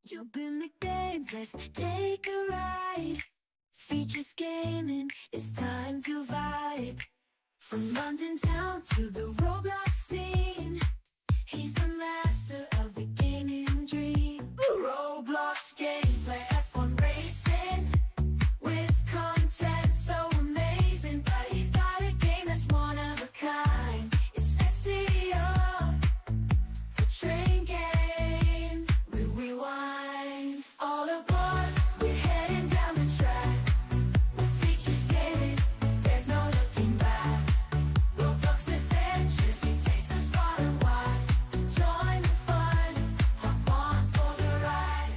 You've been the game, let's take a ride. Features gaming, it's time to vibe. From London town to the Roblox scene, he's the master of the gaming dream. Roblox gameplay, F1 racing, with content so amazing. But he's got a game that's one of a kind. It's SEO, the train game. We rewind. All aboard, we're heading down the track. With features gaming, there's no looking back. Roblox adventures, he takes us far and wide. Join the fun, hop on for the ride.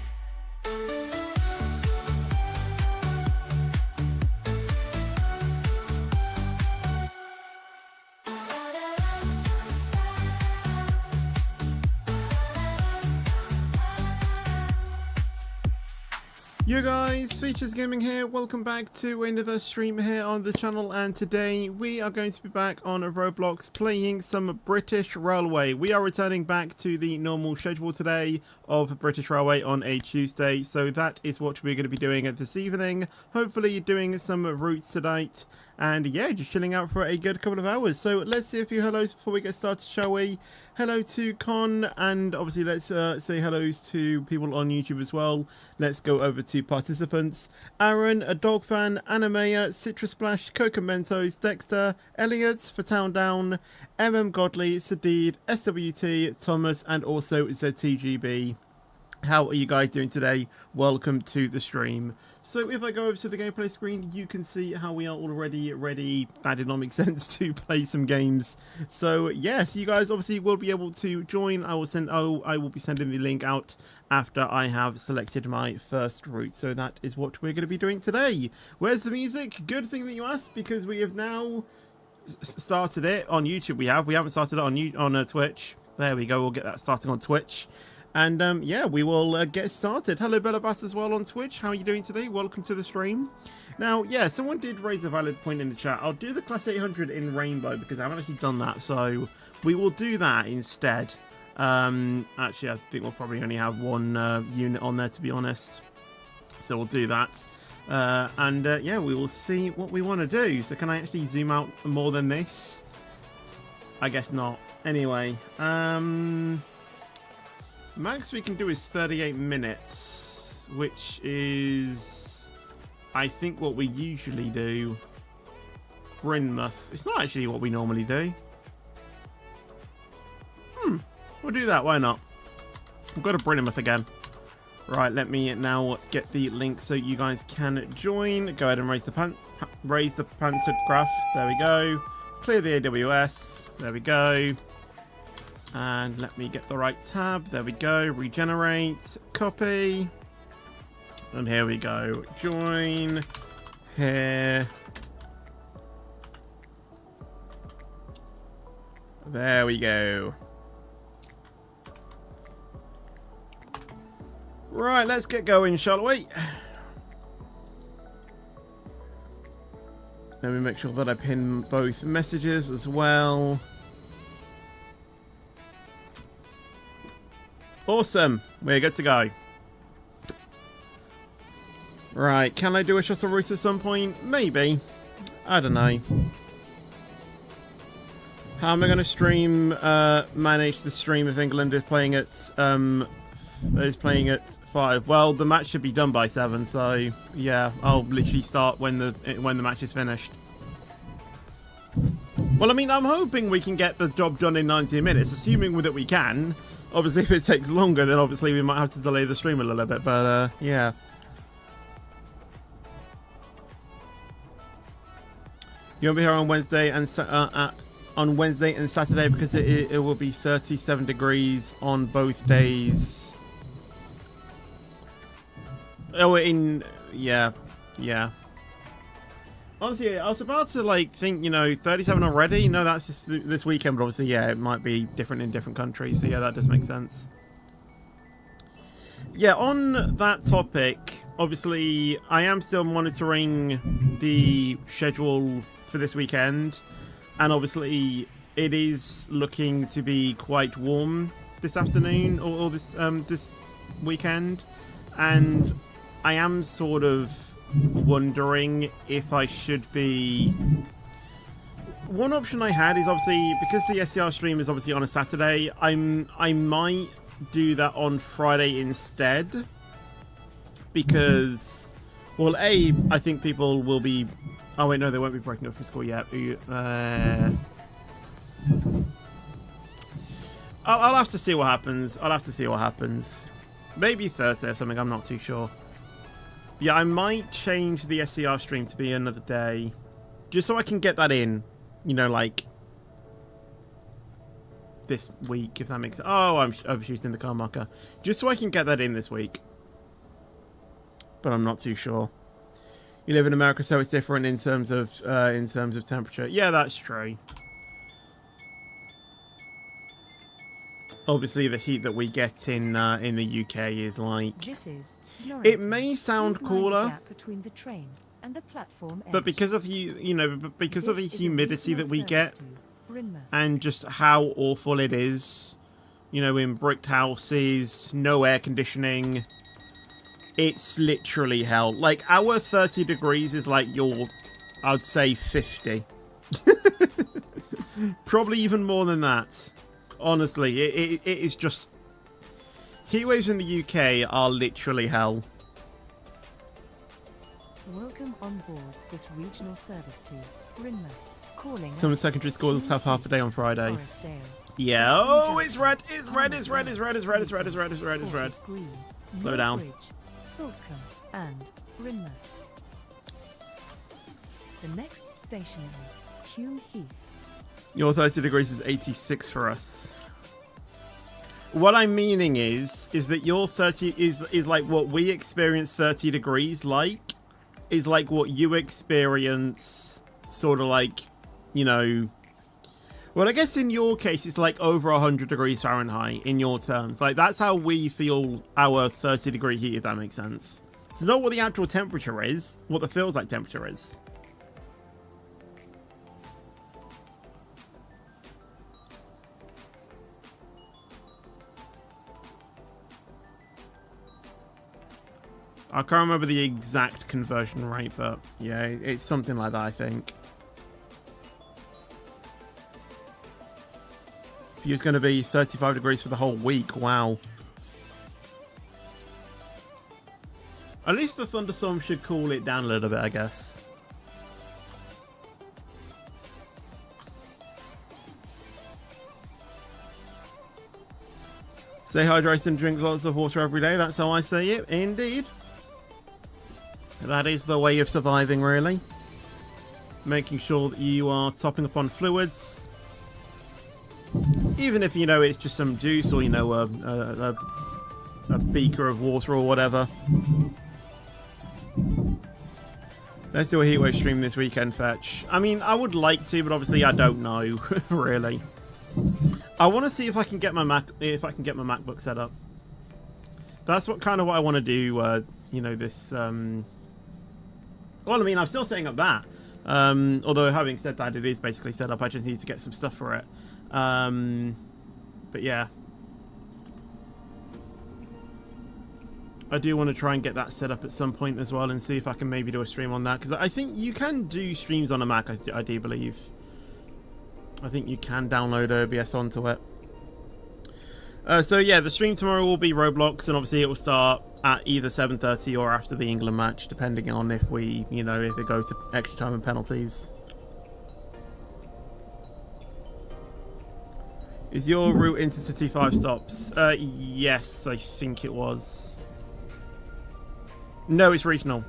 Yo guys, Features Gaming here, welcome back to another stream here on the channel, and today we are going to be back on Roblox playing some British Railway. We are returning back to the normal schedule today of British Railway on a Tuesday, so that is what we're going to be doing this evening. Hopefully doing some routes tonight, and yeah, just chilling out for a good couple of hours. So let's see a few hellos before we get started, shall we? Hello to Con, and obviously let's say hellos to people on YouTube as well. Let's go over to participants. Aaron, a dog fan, Animea, Citrus Splash, Coca Mentos, Dexter, Elliot, for Town Down, Godley, Sadid, SWT, Thomas, and also ZTGB. How are you guys doing today? Welcome to the stream. So if I go over to the gameplay screen, you can see how we are already ready. That did not make sense to play some games. So yes, you guys obviously will be able to join. I will be sending the link out after I have selected my first route. So that is what we're going to be doing today. Where's the music? Good thing that you asked, because we have now started it on YouTube. We haven't started it on Twitch. There we go. We'll get that starting on Twitch. And yeah, we will get started. Hello, Bella Bass as well on Twitch. How are you doing today? Welcome to the stream. Now, yeah, someone did raise a valid point in the chat. I'll do the Class 800 in Rainbow because I haven't actually done that. So we will do that instead. Actually, I think we'll probably only have one unit on there, to be honest. So we'll do that. Yeah, we will see what we want to do. So can I actually zoom out more than this? I guess not. Anyway, max we can do is 38 minutes, which is, I think, what we usually do. Brynmouth. It's not actually what we normally do. We'll do that. Why not? We'll go to Brynmouth again. Right, let me now get the link so you guys can join. Go ahead and raise the pantograph. There we go. Clear the AWS. There we go. And let me get the right tab. There we go. Regenerate. Copy. And here we go. Join. Here. There we go. Right, let's get going, shall we? Let me make sure that I pin both messages as well. Awesome. We're good to go. Right, can I do a shuttle route at some point? Maybe. I don't know. How am I going to stream, manage the stream if England is playing at 5? Well, the match should be done by 7, so yeah, I'll literally start when the match is finished. Well, I mean, I'm hoping we can get the job done in 90 minutes, assuming that we can. Obviously, if it takes longer, then obviously we might have to delay the stream a little bit, but yeah. You won't be here on Wednesday and Saturday because it will be 37 degrees on both days. Oh, yeah. Honestly, I was about to think, 37 already. No, that's just this weekend, but obviously, yeah, it might be different in different countries. So yeah, that does make sense. Yeah, on that topic, obviously, I am still monitoring the schedule for this weekend, and obviously, it is looking to be quite warm this afternoon or this weekend, and I am sort of wondering if I should be... One option I had is obviously, because the SCR stream is obviously on a Saturday, I might do that on Friday instead, because, well, A, I think people will be... Oh wait, no, they won't be breaking up from school yet. I'll have to see what happens. I'll have to see what happens. Maybe Thursday or something, I'm not too sure. Yeah, I might change the SCR stream to be another day, just so I can get that in, you know, like, this week, if that makes sense. Oh, I'm shooting the car marker. Just so I can get that in this week. But I'm not too sure. You live in America, so it's different in terms of temperature. Yeah, that's true. Obviously, the heat that we get in the UK is like... It may sound cooler, between the train and the platform but because of because of the humidity that we get, and just how awful it is, you know, in bricked houses, no air conditioning, it's literally hell. Like, our 30 degrees is like your, I'd say 50. Probably even more than that. Honestly, it is just... Heatwaves in the UK are literally hell. Welcome on board this regional service to Brynmouth. Calling some secondary schools have half a day on Friday. Forestdale. Yeah. Oh, it's red. It's red. It's red. It's red. It's red. It's red. It's red. It's red. It's red. Slow down. Saltcombe and Brynmouth. The next station is Hume Heath. Your 30 degrees is 86 for us. What I'm meaning is that your 30 is like what we experience 30 degrees like, is like what you experience sort of like, you know, well, I guess in your case, it's like over 100 degrees Fahrenheit in your terms. Like, that's how we feel our 30 degree heat, if that makes sense. It's not what the actual temperature is, what the feels like temperature is. I can't remember the exact conversion rate, but yeah, it's something like that, I think. View's going to be 35 degrees for the whole week. Wow. At least the thunderstorm should cool it down a little bit, I guess. Stay hydrated and drink lots of water every day. That's how I say it, indeed. That is the way of surviving, really. Making sure that you are topping up on fluids. Even if, you know, it's just some juice or, you know, a beaker of water or whatever. Let's do a heatwave stream this weekend, Fetch. I mean, I would like to, but obviously I don't know, really. I want to see if I can get my MacBook set up. That's what kind of what I want to do, you know, this... Well, I mean, I'm still setting up that. Although, having said that, it is basically set up. I just need to get some stuff for it. But yeah. I do want to try and get that set up at some point as well and see if I can maybe do a stream on that. Because I think you can do streams on a Mac, I do believe. I think you can download OBS onto it. So yeah, the stream tomorrow will be Roblox, and obviously it will start at either 7:30 or after the England match, depending on if we, you know, if it goes to extra time and penalties. Is your route into City 5 stops? Yes, I think it was. No, it's regional.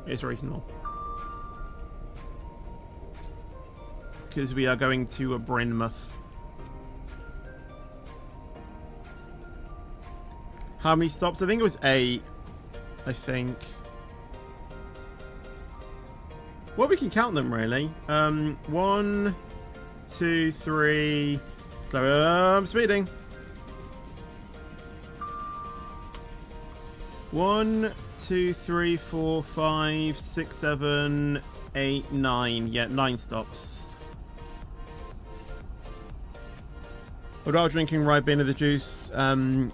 It's regional. Because we are going to Brynmouth. How many stops? I think it was 8. I think. Well, we can count them, really. 1, 2, 3... I'm speeding. 1, 2, 3, 4, 5, 6, 7, 8, 9. Yeah, 9 stops. I'd rather drinking Ribena the juice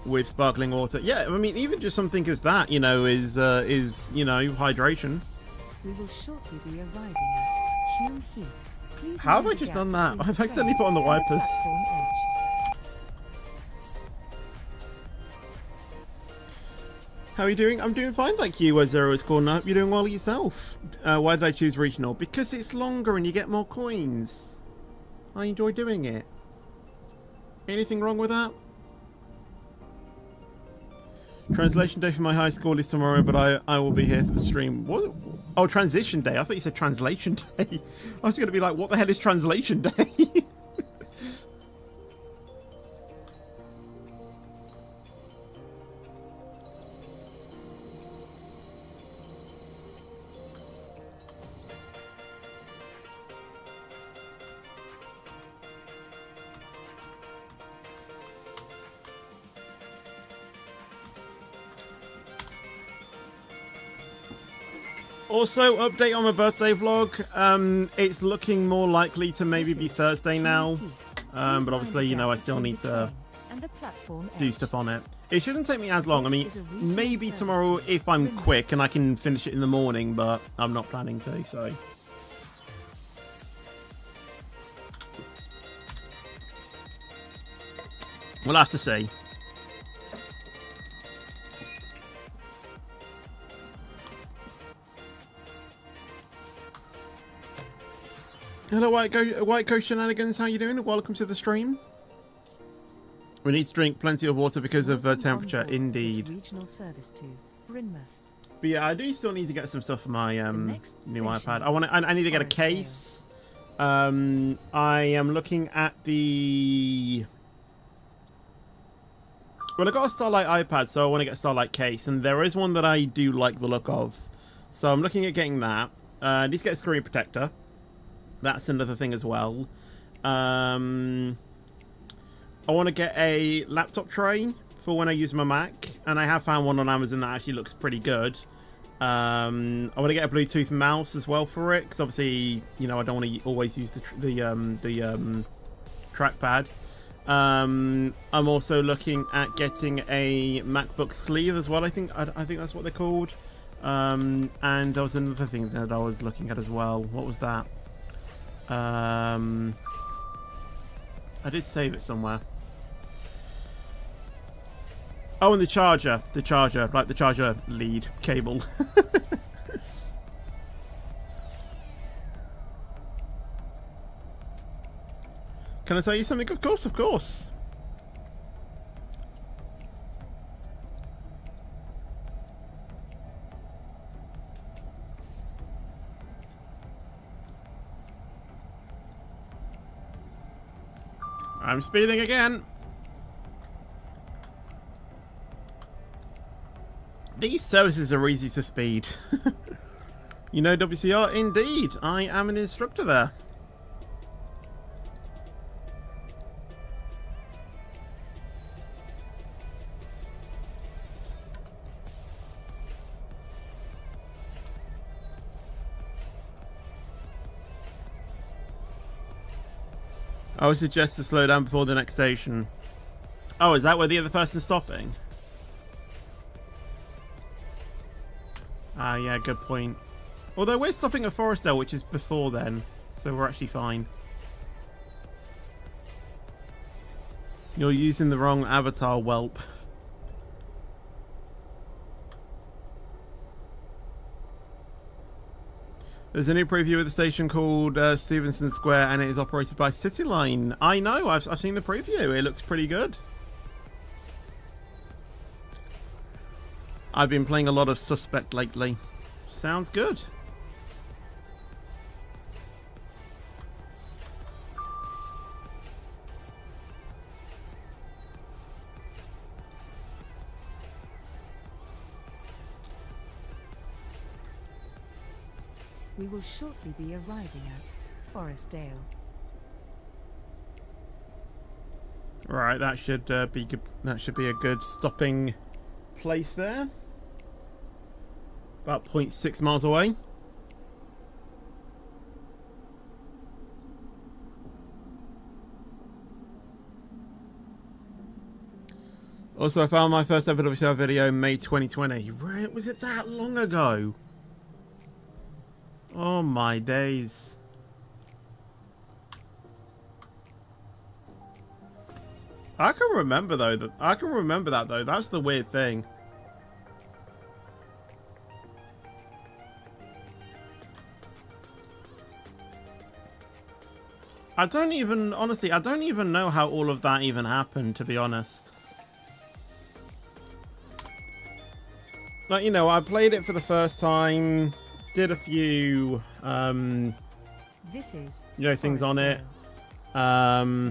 with sparkling water. Yeah, I mean, even just something as that, you know, is hydration. We will shortly be arriving at Hume Heath. Please How have mind I the just gap done that? between I've the accidentally train put on the and wipers. platform edge. How are you doing? I'm doing fine, thank you, Zero is Corner. You're doing well yourself. Why did I choose regional? Because it's longer and you get more coins. I enjoy doing it. Anything wrong with that? Translation day for my high school is tomorrow, but I will be here for the stream. What? Oh, transition day. I thought you said translation day. I was going to be like, what the hell is translation day? Also, update on my birthday vlog. It's looking more likely to maybe be Thursday now. But obviously, you know, I still need to do stuff on it. It shouldn't take me as long. I mean, maybe tomorrow if I'm quick and I can finish it in the morning, but I'm not planning to, so. We'll have to see. Hello, White Coast Shenanigans. How you doing? Welcome to the stream. We need to drink plenty of water because of temperature. Indeed. Regional service to Brynmouth. But yeah, I do still need to get some stuff for my new iPad. I need to get a case. I am looking at the. Well, I got a Starlight iPad, so I want to get a Starlight case, and there is one that I do like the look of. So I'm looking at getting that. I need to get a screen protector. That's another thing as well. I want to get a laptop tray for when I use my Mac, and I have found one on Amazon that actually looks pretty good. I want to get a Bluetooth mouse as well for it, because obviously, you know, I don't want to always use the trackpad. I'm also looking at getting a MacBook sleeve as well. I think that's what they're called. And there was another thing that I was looking at as well. What was that? I did save it somewhere. Oh, and the charger, like the charger lead cable. Can I tell you something? Of course, of course. I'm speeding again. These services are easy to speed. You know, WCR, indeed. I am an instructor there. I would suggest to slow down before the next station. Oh, is that where the other person's stopping? Ah, yeah, good point. Although we're stopping at Forestdale, which is before then, so we're actually fine. You're using the wrong avatar, whelp. There's a new preview of the station called Stevenson Square, and it is operated by Cityline. I know, I've seen the preview. It looks pretty good. I've been playing a lot of Suspect lately. Sounds good. We will shortly be arriving at Forestdale. Right, that should be good. That should be a good stopping place there. About 0.6 miles away. Also, I found my first ever show video in May 2020. Was it that long ago? Oh my days. I can remember though that That's the weird thing. I don't even know how all of that even happened, to be honest. Like, you know, I played it for the first time, did a few, This is you know, things on it.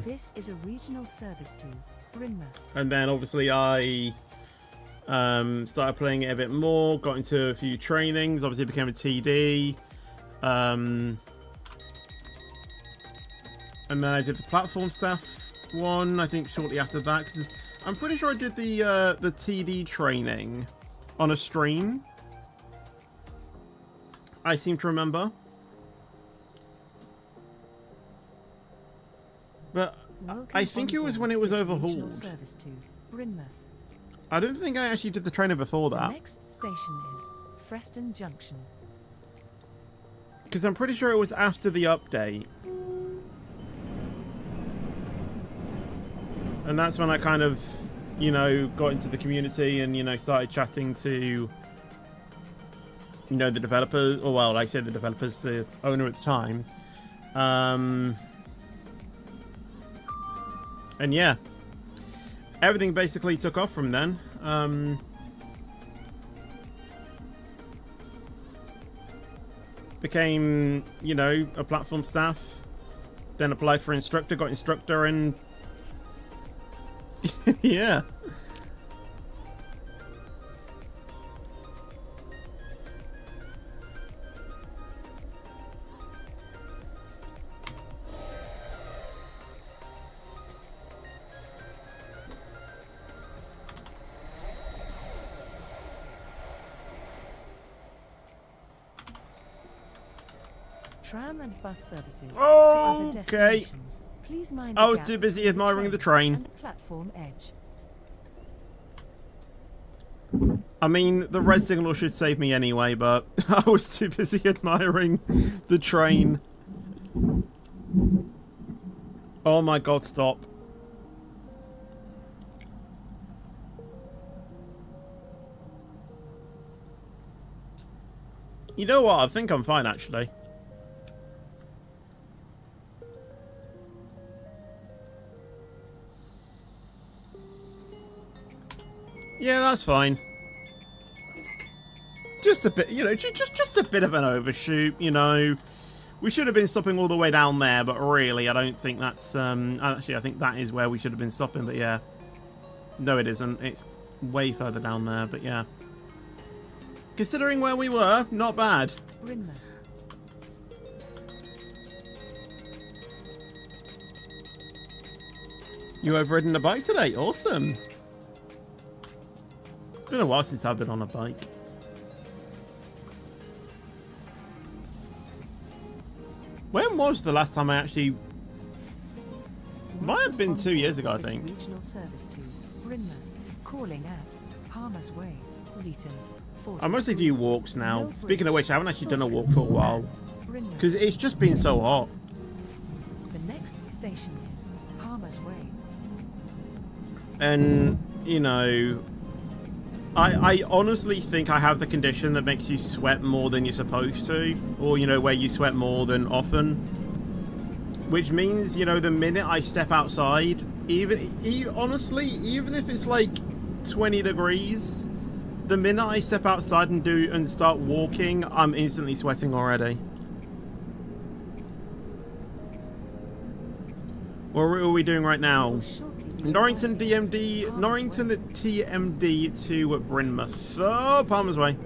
This is a regional service to Brynmouth. And then obviously I started playing it a bit more, got into a few trainings, obviously became a TD. And then I did the platform staff one, I think shortly after that, because I'm pretty sure I did the TD training on a stream. I seem to remember. But I think it was when it was overhauled. Service to Brynmouth. I don't think I actually did the training before The that. next station is Freston Junction. Because I'm pretty sure it was after the update. And that's when I kind of, you know, got into the community and, you know, started chatting to, you know, the developers. Or, well, I said the developers, the owner at the time. And yeah, everything basically took off from then. Became, you know, a platform staff. Then applied for instructor, got instructor, and yeah. Tram and bus services to other destinations. Please mind the I was gap too busy between admiring the train. and the platform edge. I mean, the red signal should save me anyway, but I was too busy admiring the train. Oh my god, stop. You know what? I think I'm fine, actually. Yeah, that's fine. Just a bit, you know, just a bit of an overshoot, you know. We should have been stopping all the way down there, but really, I don't think that's, actually, I think that is where we should have been stopping, but yeah. No, it isn't. It's way further down there, but yeah. Considering where we were, not bad. Brynmouth. You have ridden a bike today? Awesome. It's been a while since I've been on a bike. When was the last time I actually... Might have been 2 years ago, I think. Regional service to Brynmouth. Calling at Palmer's Way, Leeton. I mostly do walks now. Millbridge, Speaking of which, I haven't actually done a walk for a while. Brynmouth. Because it's just been so hot. The next station is Palmer's Way. And, you know... I honestly think I have the condition that makes you sweat more than you're supposed to. Or, you know, where you sweat more than often. Which means, you know, the minute I step outside, honestly, even if it's like 20 degrees, the minute I step outside and start walking, I'm instantly sweating already. What are we doing right now? Norrington TMD to Brynmouth. Oh, Palmer's Way.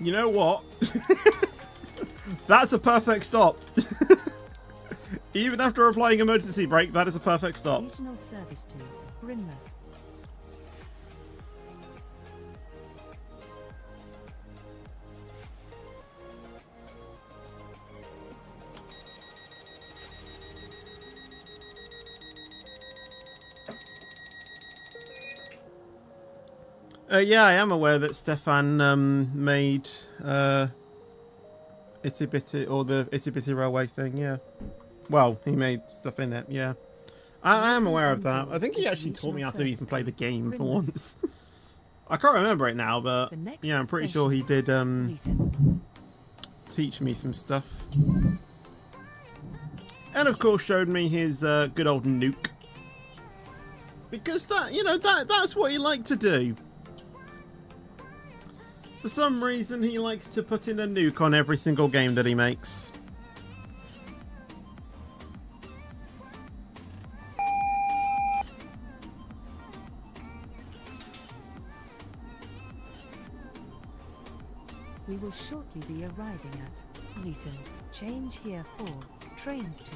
You know what? That's a perfect stop. Even after applying emergency brake, that is a perfect stop. Regional service to Brynmouth. Yeah, I am aware that Stefan made Itty Bitty, or the Itty Bitty Railway thing, yeah. Well, he made stuff in it, yeah. I am aware of that. I think he actually taught me how to even play the game for once. I can't remember it now, but yeah, I'm pretty sure he did teach me some stuff. And of course showed me his good old nuke. Because that, you know, that's what he liked to do. For some reason, he likes to put in a nuke on every single game that he makes. We will shortly be arriving at Leeton. Change here for trains to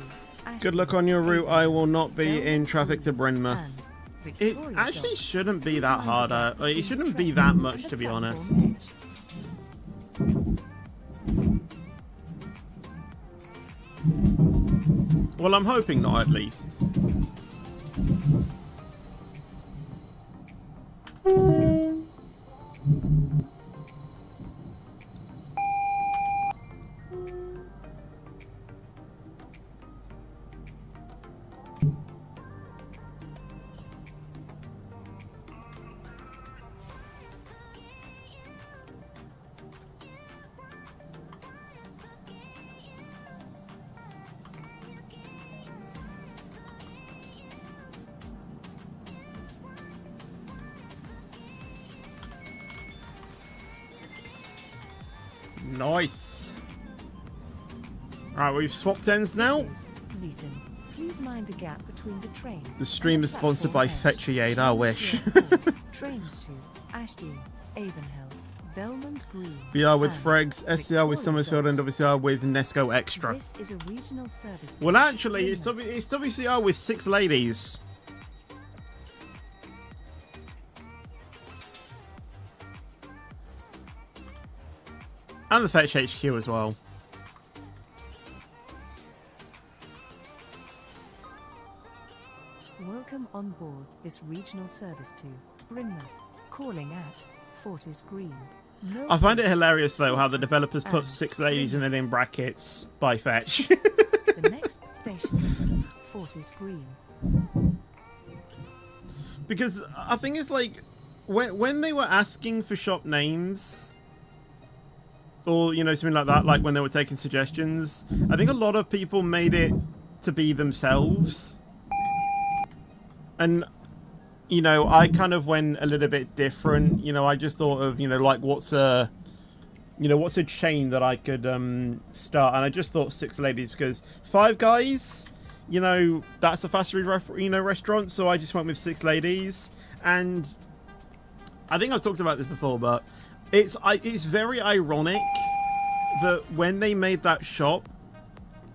Ashton. Good luck on your route. I will not be Belmont in traffic to Green Brynmouth. and It Victoria actually Dock. shouldn't be Please that mind the hard. gap It between shouldn't the be train that and much, the to be platform honest. edge. Well, I'm hoping not, at least. Nice. Alright, we've swapped ends now. This is Leeton. Please mind the gap between the train. The stream and is sponsored by platform edge. Fetchiade, I wish. Change here for trains to Ashton, Avonhill, Belmont Green. BR with and Fregs, SCR with Victoria Summersfield, and Docks. WCR with Nesco Extra. This is a regional service. to Well, actually, it's Brynmouth. WCR with 6 ladies. And the Fetch HQ as well. Welcome on board this regional service to Brynmouth. Calling at Fortis Green. No I find it bridge. hilarious, though, how the developers put And 6 ladies and then in brackets by Fetch. The next station is Fortis Green. Because I think it's like, when they were asking for shop names, or, you know, something like that, like when they were taking suggestions, I think a lot of people made it to be themselves. And, you know, I kind of went a little bit different. You know, I just thought of, you know, like what's a chain that I could start, and I just thought 6 ladies, because 5 guys, you know, that's a fast food restaurant, so I just went with 6 ladies. And I think I've talked about this before, but it's very ironic that when they made that shop,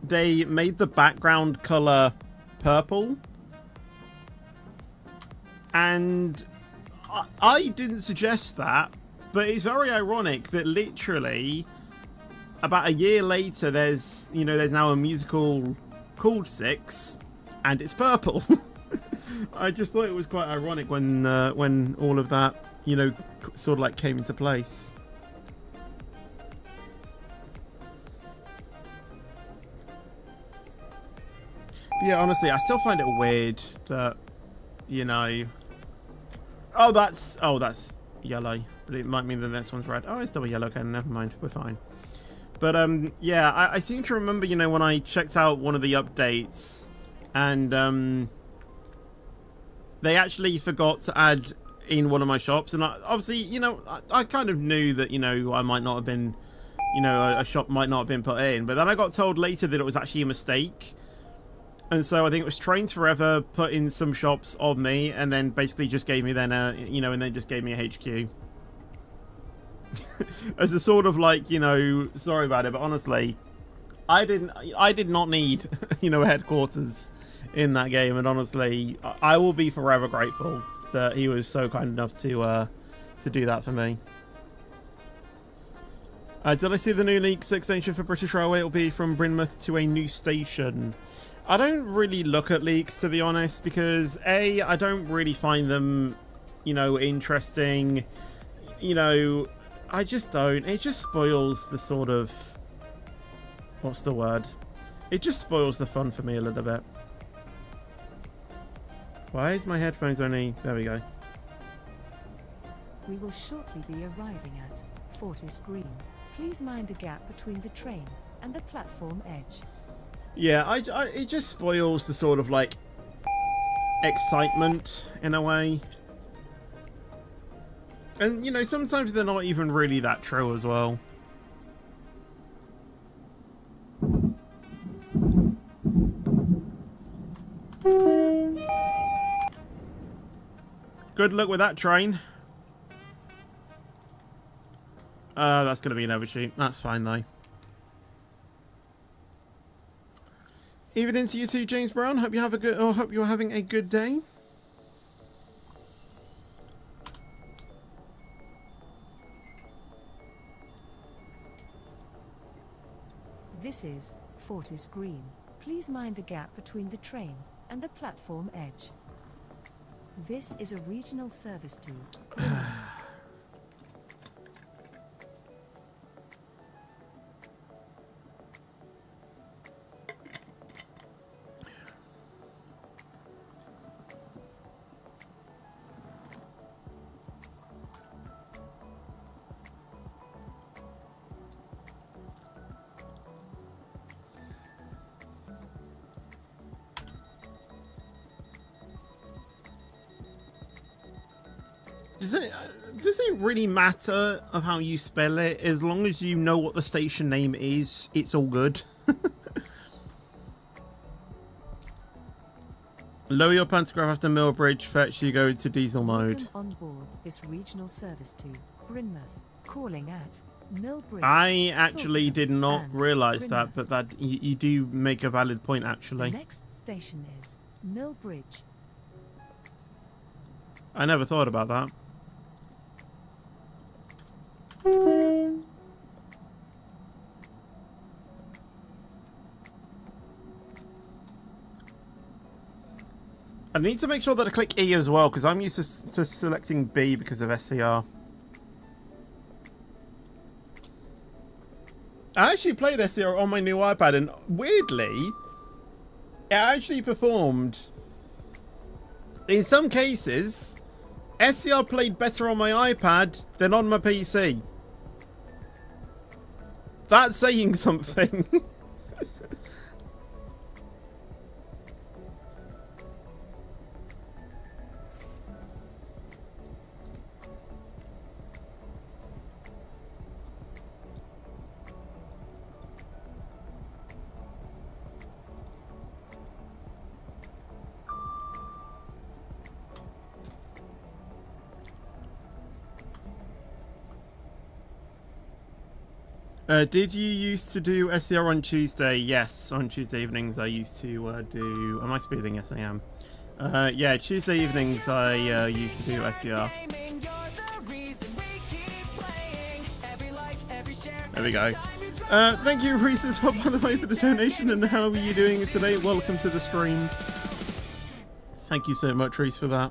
they made the background color purple. And I didn't suggest that, but it's very ironic that literally about a year later, there's now a musical called 6, and it's purple. I just thought it was quite ironic when all of that, you know, sort of like came into place. But yeah, honestly, I still find it weird that, you know, oh that's yellow, but it might mean the next one's red. Oh, it's still a yellow. Okay, never mind, we're fine. But yeah, I seem to remember, you know, when I checked out one of the updates, and they actually forgot to add in one of my shops, and obviously, you know, I kind of knew that, you know, I might not have been, you know, a shop might not have been put in, but then I got told later that it was actually a mistake. And so I think it was Trains Forever put in some shops of me, and then basically just gave me then a, you know, and then just gave me a HQ. as a sort of like, you know, sorry about it, but honestly, I did not need, you know, headquarters in that game, and honestly, I will be forever grateful that he was so kind enough to do that for me. Did I see the new leaks extension for British Railway? It'll be from Brynmouth to a new station. I don't really look at leaks, to be honest, because A, I don't really find them, you know, interesting. You know, I just don't. It just spoils the sort of, what's the word? It just spoils the fun for me a little bit. Why is my headphones only, there we go. We will shortly be arriving at Fortis Green. Please mind the gap between the train and the platform edge. Yeah, it just spoils the sort of like excitement in a way. And, you know, sometimes they're not even really that true as well. Good luck with that train. That's going to be an overshoot. That's fine, though. Evening to you too, James Brown. Hope you have a good, or hope you're having a good day. This is Fortis Green. Please mind the gap between the train and the platform edge. This is a regional service to Does it really matter of how you spell it? As long as you know what the station name is, it's all good. Lower your pantograph after Millbridge, fetch, you go into diesel mode. on board this regional service to Brynmouth, calling at Millbridge. I actually did not and realise that, Brynmouth. but that you do make a valid point actually. The next station is Millbridge. I never thought about that. I need to make sure that I click E as well, because I'm used to selecting B because of SCR. I actually played SCR on my new iPad, and weirdly, it actually performed. In some cases, SCR played better on my iPad than on my PC. That's saying something. Did you used to do SCR on Tuesday? Yes, on Tuesday evenings I used to do... Am I speeding? Yes, I am. Yeah, Tuesday evenings I used to do SCR. There we go. Thank you, Reese, as well, by the way, for the donation, and how are you doing today? Welcome to the stream. Thank you so much, Reese, for that.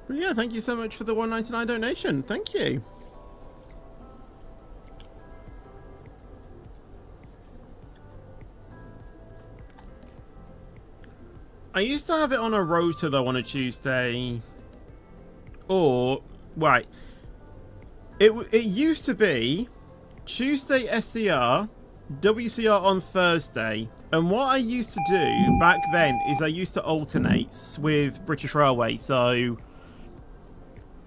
But yeah, thank you so much for the $1.99 donation. Thank you. I used to have it on a rota though on a Tuesday. Or, right. It used to be Tuesday SCR, WCR on Thursday. And what I used to do back then is I used to alternate with British Railway. So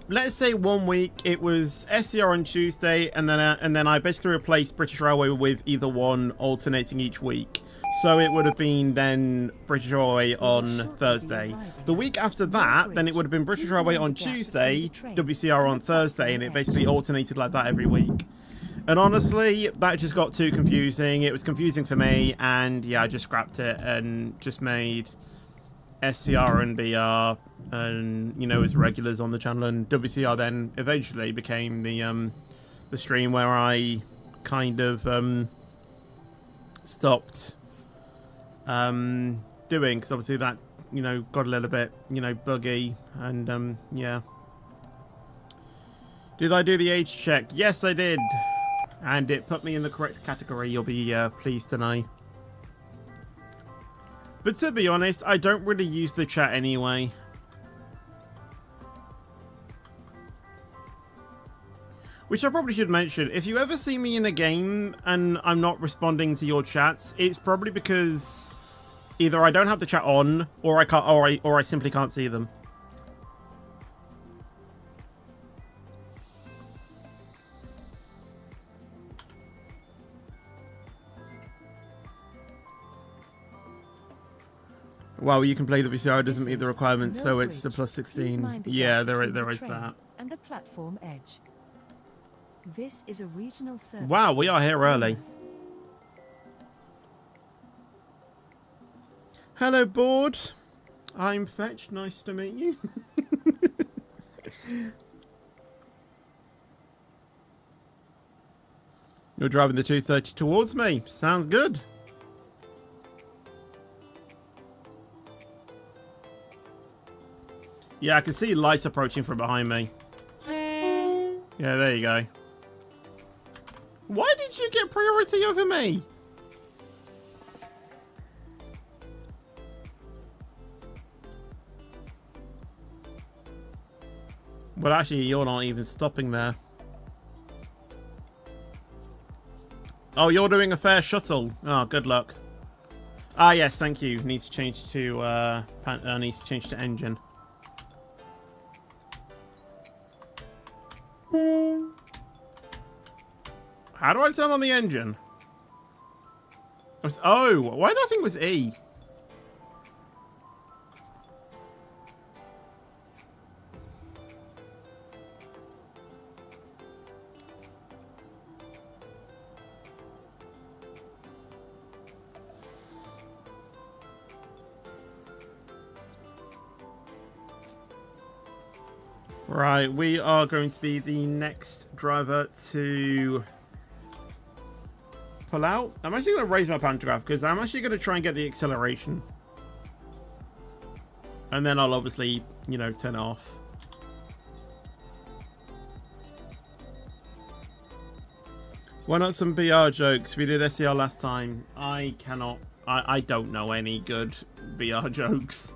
let's say 1 week it was SCR on Tuesday, and then I basically replaced British Railway with either one, alternating each week. So it would have been then British Railway on Thursday. The week after that, then it would have been British Railway on Tuesday, WCR on Thursday, and it basically alternated like that every week. And honestly, that just got too confusing. It was confusing for me, and yeah, I just scrapped it and just made SCR and BR and, you know, as regulars on the channel, and WCR then eventually became the stream where I kind of stopped doing, because obviously that, you know, got a little bit, you know, buggy, and yeah. Did I do the age check? Yes, I did. And it put me in the correct category, you'll be pleased to know. But to be honest, I don't really use the chat anyway. Which I probably should mention, if you ever see me in a game and I'm not responding to your chats, it's probably because either I don't have the chat on, or I can't, or I simply can't see them. Well, you can play the VCR, it doesn't meet the requirements, so it's the plus 16. Yeah, there is that. And the platform edge. This is a regional service. Wow, we are here early. Hello, board. I'm Fetch. Nice to meet you. You're driving the 230 towards me. Sounds good. Yeah, I can see lights approaching from behind me. Yeah, there you go. Why did you get priority over me? Well, actually, you're not even stopping there. Oh, you're doing a fair shuttle. Oh, good luck. Ah, yes, thank you. Needs to change to engine. How do I turn on the engine? Oh, why did I think it was E? Right, we are going to be the next driver to pull out. I'm actually going to raise my pantograph because I'm actually going to try and get the acceleration. And then I'll obviously, you know, turn it off. Why not some BR jokes? We did SCR last time. I don't know any good BR jokes.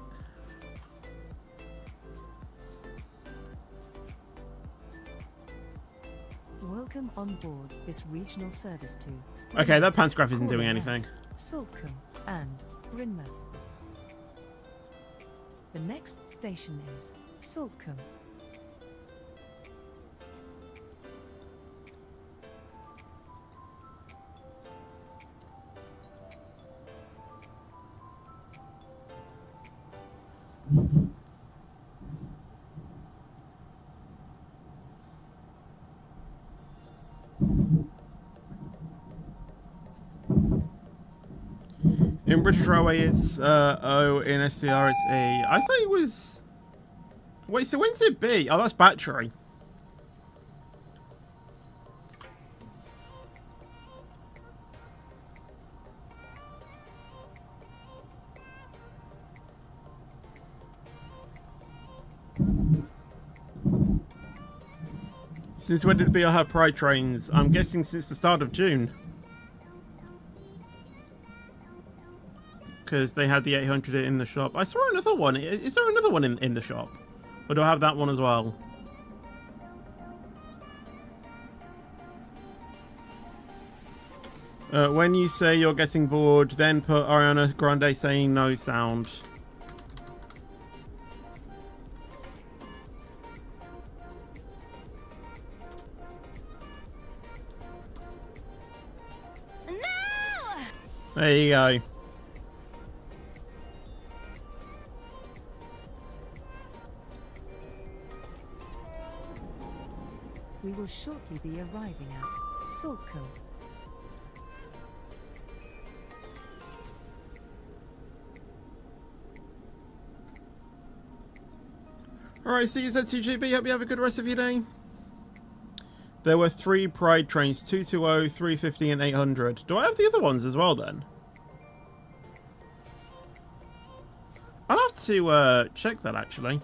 Welcome on board this regional service to... Okay, that pantograph isn't doing anything. Saltcombe and Brynmouth. The next station is Saltcombe. In British Railway it's O, in SCR it's E. I thought it was... Wait, so when's it B? Oh, that's battery. Since when did BR have Pride trains? I'm guessing since the start of June. Because they had the 800 in the shop. I saw another one. Is there another one in the shop? Or do I have that one as well? When you say you're getting bored, then put Ariana Grande saying no sound. There you go. We will shortly be arriving at Saltco. Alright, see you Z2GB. Hope you have a good rest of your day. There were 3 Pride trains, 220, 350 and 800. Do I have the other ones as well then? I'll have to check that actually.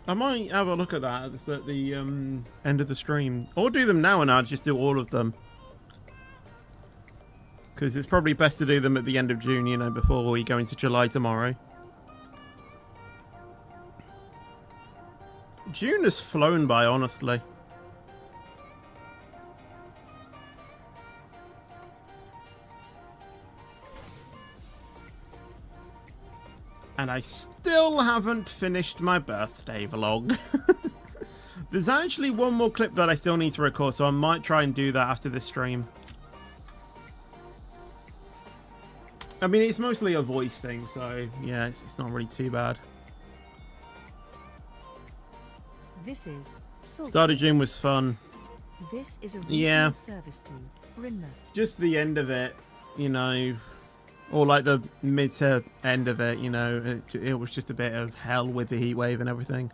I might have a look at that at the end of the stream. Or do them now and I'll just do all of them. Because it's probably best to do them at the end of June, you know, before we go into July tomorrow. June has flown by, honestly. And I still haven't finished my birthday vlog. There's actually one more clip that I still need to record, so I might try and do that after this stream. I mean, it's mostly a voice thing, so yeah, it's not really too bad. This is Saltco. Start of June was fun. This is a regional Yeah. service to Brynmouth. Just the end of it, you know, or like the mid to end of it, you know, it was just a bit of hell with the heat wave and everything.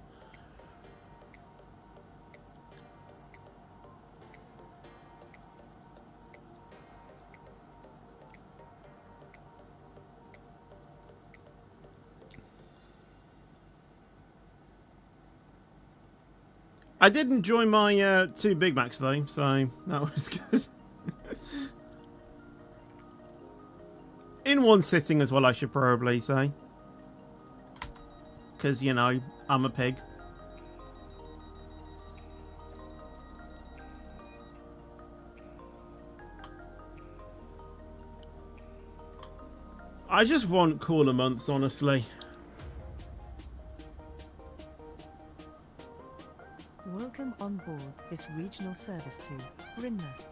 I did enjoy my 2 Big Macs though, so that was good. In one sitting as well, I should probably say. Because, you know, I'm a pig. I just want cooler months, honestly. Welcome on board this regional service to Brynmouth.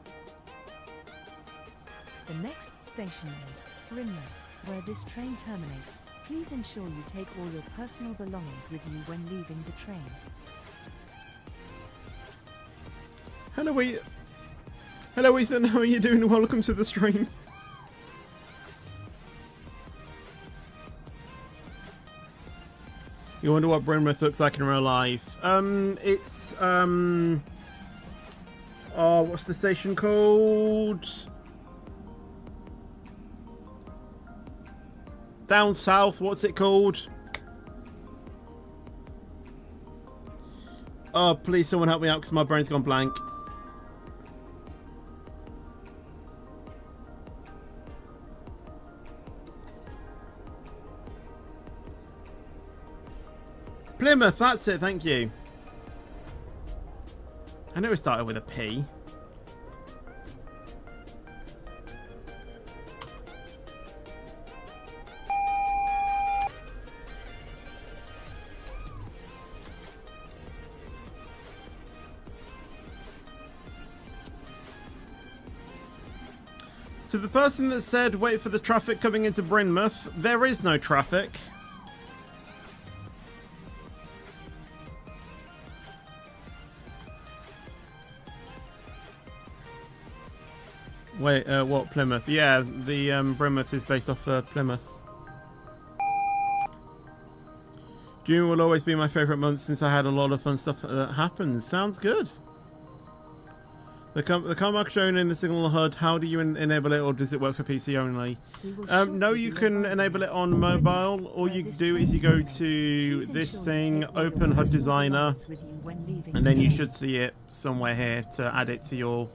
The next station is Brynmouth, where this train terminates. Please ensure you take all your personal belongings with you when leaving the train. Hello, Ethan. How are you doing? Welcome to the stream. You wonder what Brynmouth looks like in real life? It's oh, what's the station called? Down south. What's it called? Oh, please, someone help me out because my brain's gone blank. Plymouth, that's it, thank you. I know it started with a P. To the person that said, wait for the traffic coming into Brynmouth, there is no traffic. Wait, what, Plymouth? Yeah, the Brynmouth is based off Plymouth. June will always be my favourite month since I had a lot of fun stuff that happens. Sounds good. The car mark shown in the signal HUD, how do you enable it, or does it work for PC only? No, you can enable it on mobile. All you do is you go to this thing, open HUD Designer, and then you should see it somewhere here to add it to your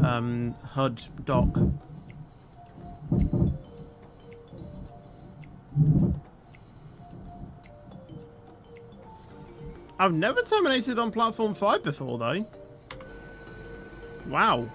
HUD dock. I've never terminated on platform 5 before though. Wow.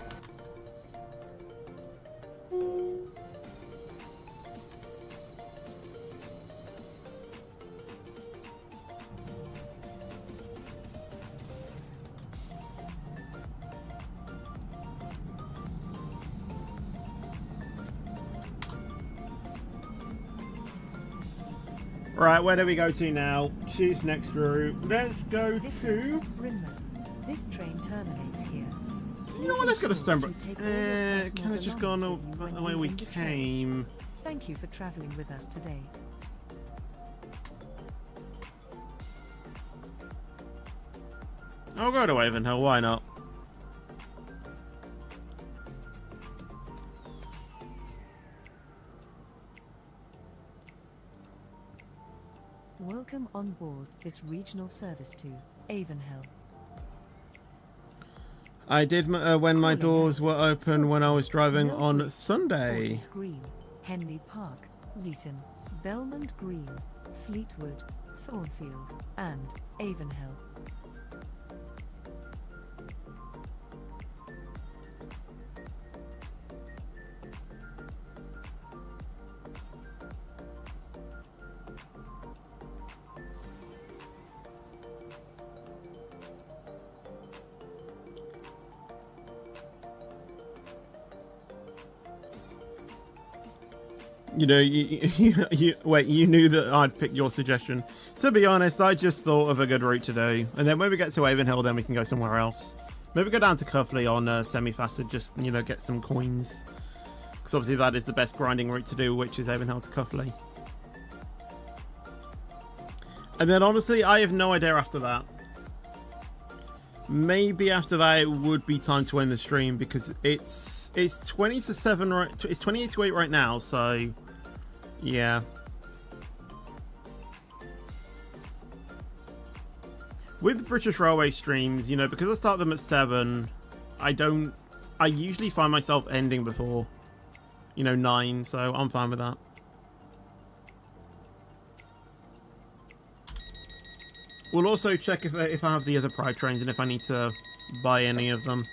Right, where do we go to now? Choose next route. Let's go This to... is Rimmouth. This train terminates here. You know what, let's go to Stonebrook. Take all your personal Can I just go on belongings with you when the way we leaving the train. came? Thank you for travelling with us today. I'll go to Avonhill, why not? Welcome on board this regional service to Avonhill. I did when my doors were open when I was driving on Millbrook, Sunday. Fortis Green, Henley Park, Leeton, Belmont Green, Fleetwood, Thornfield, and Avonhill. You know, wait, you knew that I'd pick your suggestion. To be honest, I just thought of a good route to do. And then when we get to Avonhill, then we can go somewhere else. Maybe go down to Cuffley on semi-facet, just, you know, get some coins. Because obviously that is the best grinding route to do, which is Avonhill to Cuffley. And then honestly, I have no idea after that. Maybe after that it would be time to end the stream because it's 20 to 7 right, it's 28 to 8 right now, so yeah. With British Railway streams, you know, because I start them at 7, I usually find myself ending before, you know, 9, so I'm fine with that. We'll also check if I have the other Pride trains and if I need to buy any of them.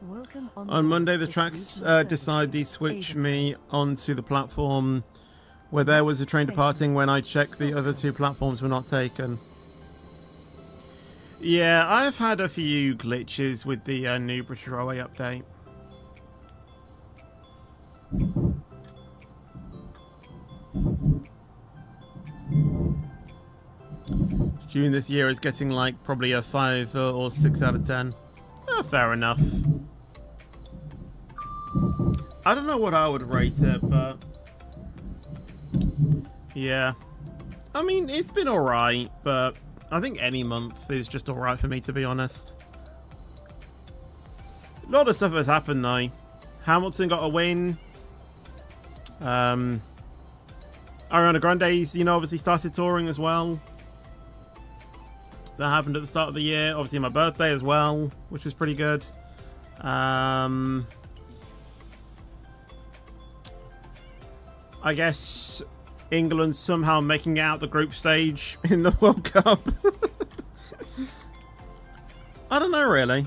Welcome On Monday, the this tracks regional service decided to they switch Avonhill. me onto the platform where there was a train departing when I checked the other 2 platforms were not taken. Yeah, I've had a few glitches with the new British Railway update. June this year is getting like probably a 5 or 6 out of 10. Fair enough. I don't know what I would rate it, but yeah. I mean, it's been alright, but I think any month is just alright for me, to be honest. A lot of stuff has happened, though. Hamilton got a win. Ariana Grande's, you know, obviously started touring as well. That happened at the start of the year. Obviously my birthday as well, which was pretty good. I guess England somehow making it out the group stage in the World Cup. I don't know, really.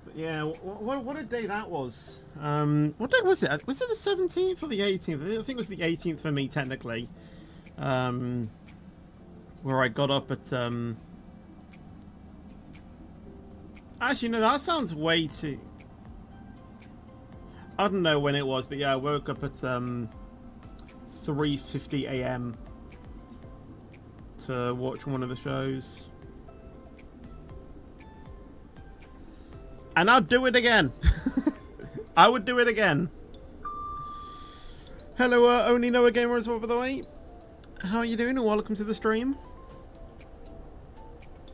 But yeah, what a day that was. What day was it? Was it the 17th or the 18th? I think it was the 18th for me, technically. Where I got up at... Actually, no, that sounds way too... I don't know when it was, but yeah, I woke up at 3:50 AM to watch one of the shows. And I'd do it again. I would do it again. Hello, Only Noah Gamer as well, by the way. How are you doing and welcome to the stream.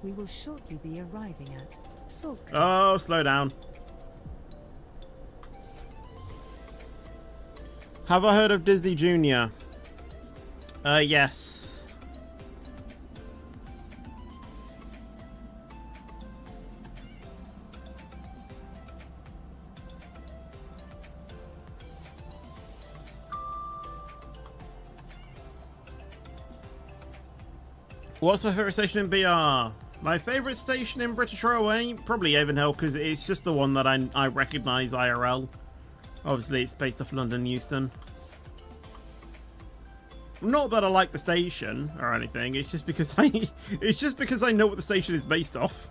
We will shortly be arriving at Saltcote. Oh, slow down. Have I heard of Disney Junior? Yes. What's my favourite station in BR? My favourite station in British Railway? Probably Avonhill, because it's just the one that I recognise IRL. Obviously, it's based off London Euston. Not that I like the station or anything. It's just because I know what the station is based off.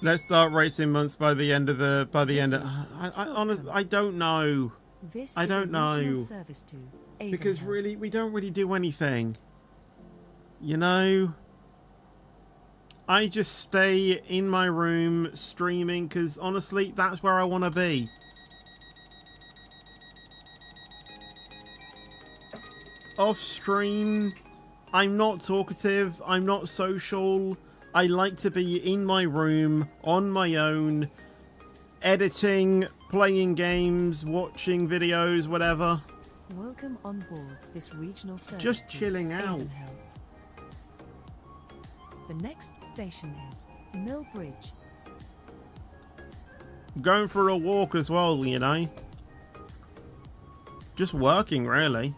Let's start racing months by the end of the I honestly I don't know. This I don't know. service to Because Avonhill. really we don't really do anything. You know? I just stay in my room streaming because honestly that's where I want to be. Off stream, I'm not talkative, I'm not social. I like to be in my room, on my own, editing, playing games, watching videos, whatever. Welcome on board this regional service. Just to chilling out. Avonhill. The next station is Mill Bridge. Going for a walk as well, you know. Just working, really.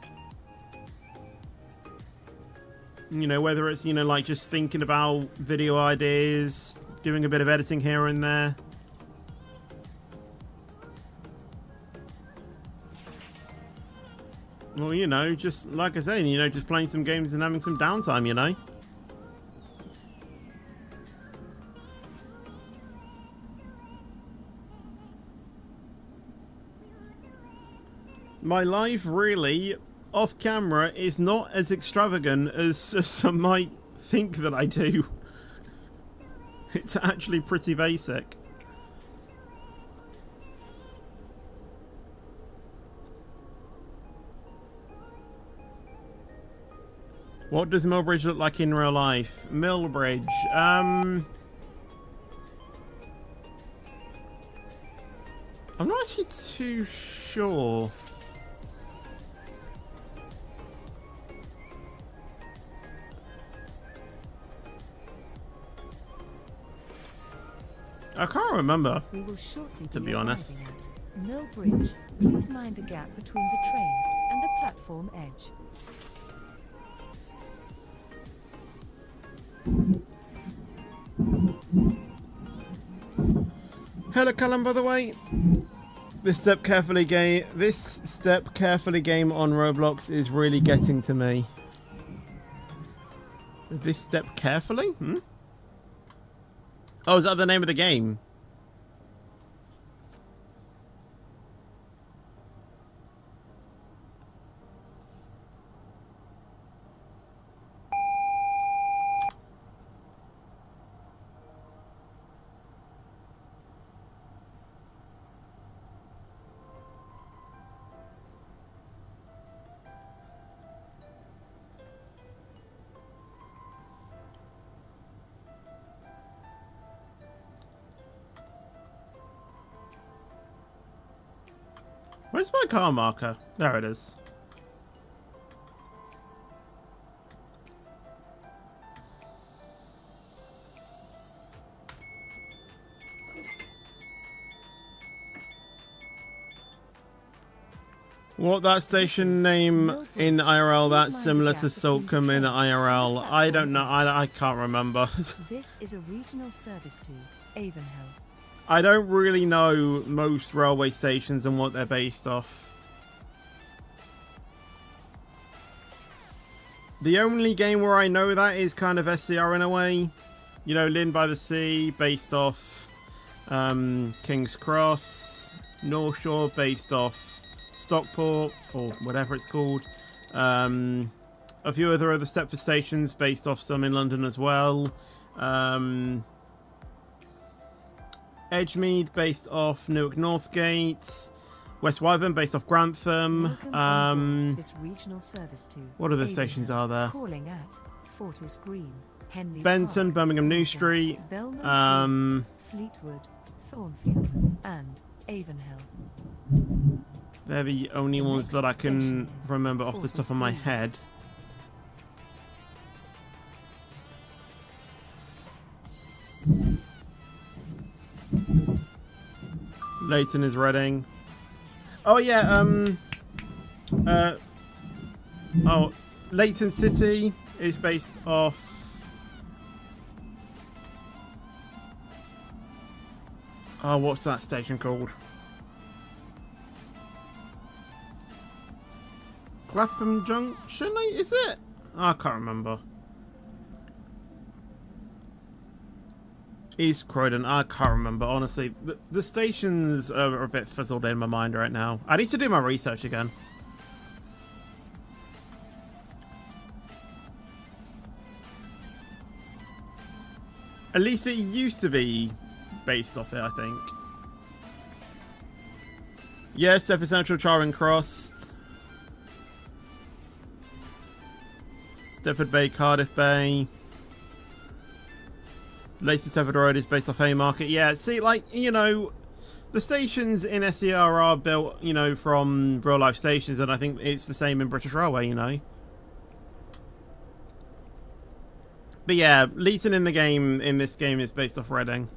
You know, whether it's, you know, like just thinking about video ideas, doing a bit of editing here and there. Well, you know, just like I say, you know, just playing some games and having some downtime, you know. My life really, off camera, is not as extravagant as some might think that I do. It's actually pretty basic. What does Millbridge look like in real life? Millbridge, I'm not actually too sure. I can't remember, We will shortly to be arriving honest. at Mill Bridge. Please mind the gap between the train and the platform edge. Hello, Callum, by the way. This step carefully game on Roblox is really getting to me. This step carefully? Oh, is that the name of the game? Where's my car marker? There it is. What, that station name in IRL, that's similar to Saltcombe in IRL? I don't know, I can't remember. This is a regional service to Avonhill. I don't really know most railway stations and what they're based off. The only game where I know that is kind of SCR in a way. You know, Lynn by the Sea, based off King's Cross. North Shore, based off Stockport, or whatever it's called. A few other Stepford stations, based off some in London as well. Edgemead, based off Newark Northgate. West Wyvern, based off Grantham. Welcome on board this regional service to What other Avonhill. stations are there? Calling at Fortis Green, Henley Benton, Park, Birmingham New Waltham, Street. Belmont Hill, Fleetwood, Thornfield, and Avonhill. They're the only ones next that I can station is remember off the Fortis top of my Green. head. Leighton is Reading. Oh yeah, Leighton City is based off Oh, what's that station called? Clapham Junction, is it? I can't remember. East Croydon, I can't remember, honestly. The stations are a bit fizzled in my mind right now. I need to do my research again. At least it used to be based off it, I think. Yes, Stepford Central, Charing Cross. Stepford Bay, Cardiff Bay. Lacey Stepford Road is based off Haymarket. Yeah, see, like, you know, the stations in SER are built, you know, from real life stations, and I think it's the same in British Railway, you know. But yeah, Leeton in the game, in this game, is based off Reading.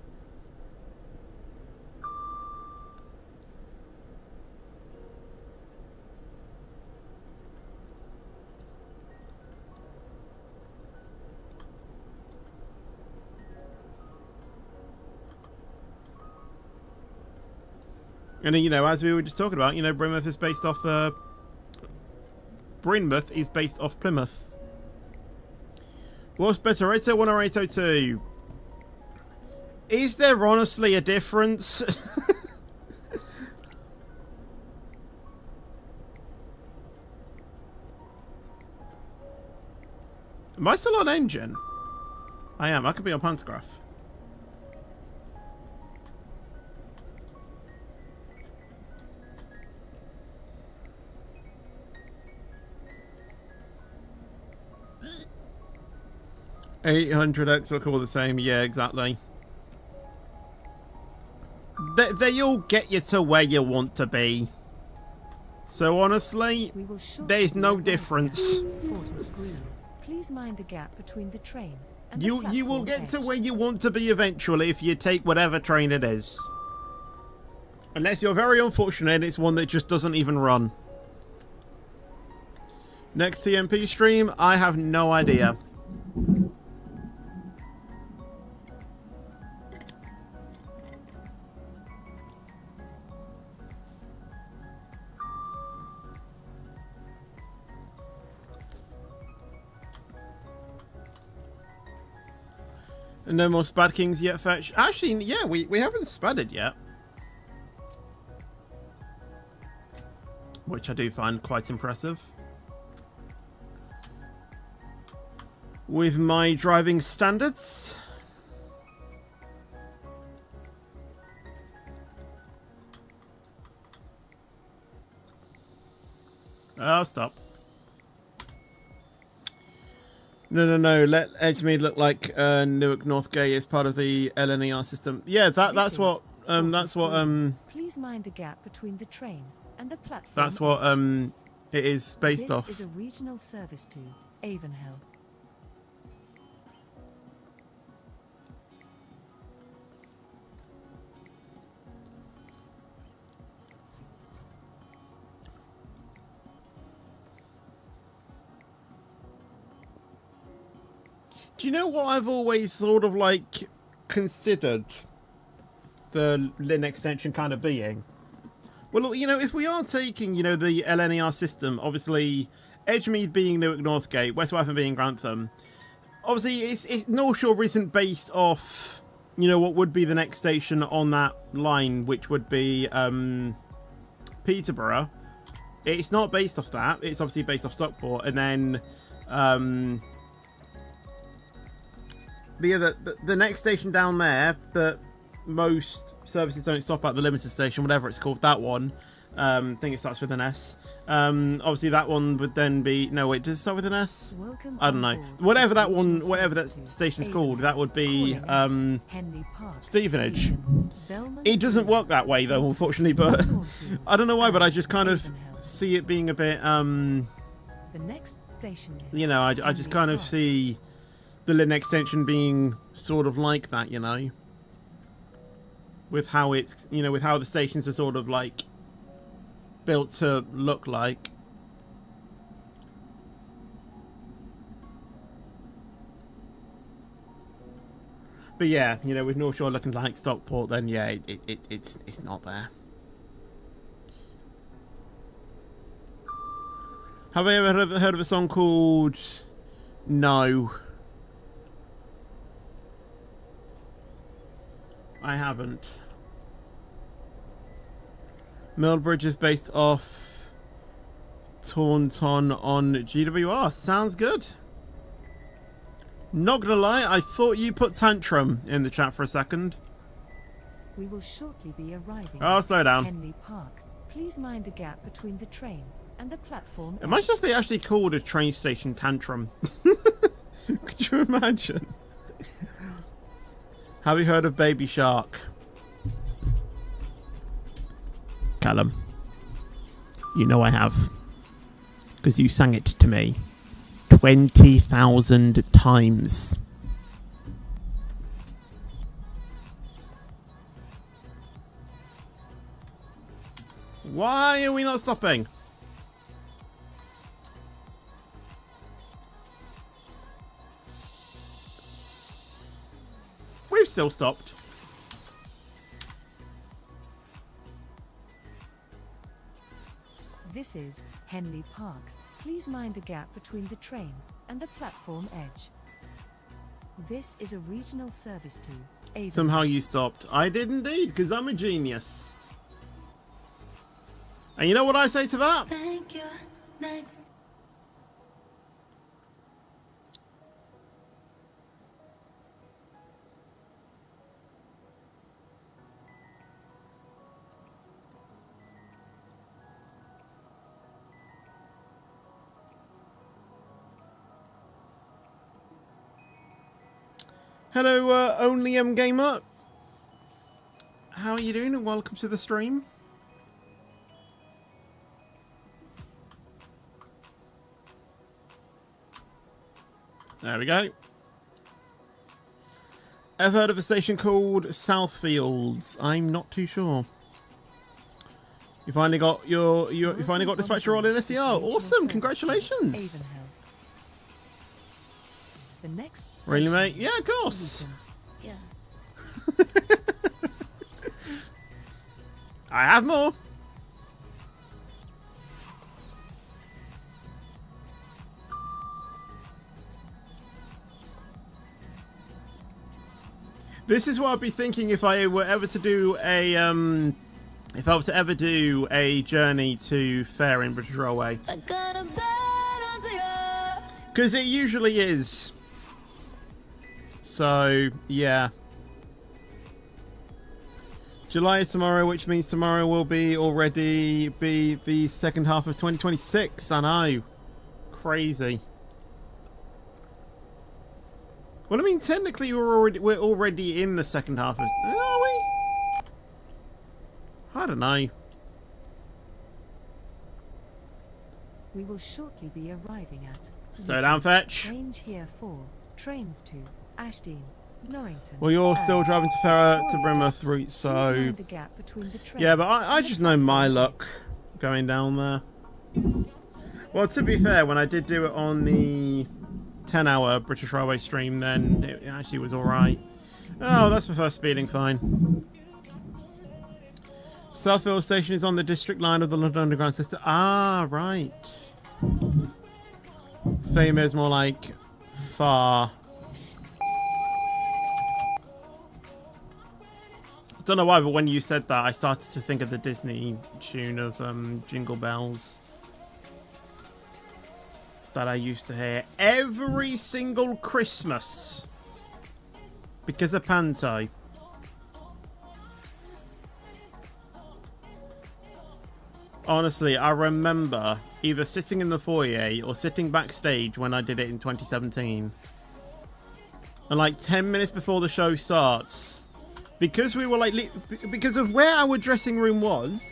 And you know, as we were just talking about, you know, Brynmouth is based off Plymouth. What's better, 801 or 802? Is there honestly a difference? Am I still on engine? I am. I could be on pantograph. $800X look all the same. Yeah, exactly. They all get you to where you want to be. So honestly, there's no difference. Please mind the gap between the train and you will get to where you want to be eventually if you take whatever train it is. Unless you're very unfortunate and it's one that just doesn't even run. Next TMP stream, I have no idea. No more Spad Kings yet, Fetch. Actually, yeah, we haven't spadded yet. Which I do find quite impressive. With my driving standards. Oh, stop. No. Let Edgemead look like Newark Northgate is part of the LNER system. Yeah, that's what. Please mind the gap between the train and the platform. That's what it is based off. This is a regional service to Avonhill. Do you know what I've always sort of like considered the Lin extension kind of being? Well, you know, if we are taking, you know, the LNER system, obviously Edgemead being Newark Northgate, West Witham being Grantham, obviously it's North Shore isn't based off, you know, what would be the next station on that line, which would be Peterborough. It's not based off that. It's obviously based off Stockport, and then the next station down there that most services don't stop at, the limited station, whatever it's called, that one, I think it starts with an S. Obviously that one would then be, no wait, does it start with an S? I don't know. Whatever that one, whatever that station's called, that would be Stevenage. It doesn't work that way though, unfortunately, but I don't know why, but I just kind of see it being a bit, the next station is, you know, I just kind of see the Lin extension being sort of like that, you know, with how it's, you know, with how the stations are sort of like built to look like. But yeah, you know, with North Shore looking like Stockport, then yeah, it's not there. Have I ever heard of a song called No? I haven't. Millbridge is based off Taunton on GWR. Sounds good. Not gonna lie, I thought you put Tantrum in the chat for a second. We will shortly be arriving Oh, at slow down. Henley Park. Please mind the gap between the train and the platform. Imagine if they actually called a train station Tantrum. Could you imagine? Have you heard of Baby Shark? Callum. You know I have. Because you sang it to me 20,000 times. Why are we not stopping? We've still stopped. This is Henley Park. Please mind the gap between the train and the platform edge. This is a regional service to Avon. Somehow you stopped. I did indeed, because I'm a genius. And you know what I say to that? Thank you. Next. Hello, Only Gamer. How are you doing? And welcome to the stream. There we go. Ever heard of a station called Southfields? I'm not too sure. You finally got you finally got dispatcher role in SER. Awesome! Congratulations. The next Really, station mate? Yeah, of course. Yeah. I have more. This is what I'd be thinking if I were ever to do a if I were to ever do a journey to Fair in British Railway, I got a bad idea. because it usually is. So yeah, July is tomorrow, which means tomorrow will be already be the second half of 2026. I know, crazy. Well, I mean, technically we're already in the second half of. Are we? I don't know. We will shortly be arriving at. Slow down, fetch. Range here for trains to Ashdean, Norrington. Well, you're still driving to Ferrer to Brimouth route, Please so mind the gap between the train yeah. But I and the just know my platform luck going down there. Well, to be fair, when I did do it on the 10-hour British Railway stream, then it actually was all right. Oh, that's my first speeding fine. Southfield Station is on the district line of the London Underground system. Ah, right. Fame is more like far. Don't know why, but when you said that, I started to think of the Disney tune of Jingle Bells that I used to hear every single Christmas because of Panto. Honestly, I remember either sitting in the foyer or sitting backstage when I did it in 2017. And like 10 minutes before the show starts, because we were like, because of where our dressing room was,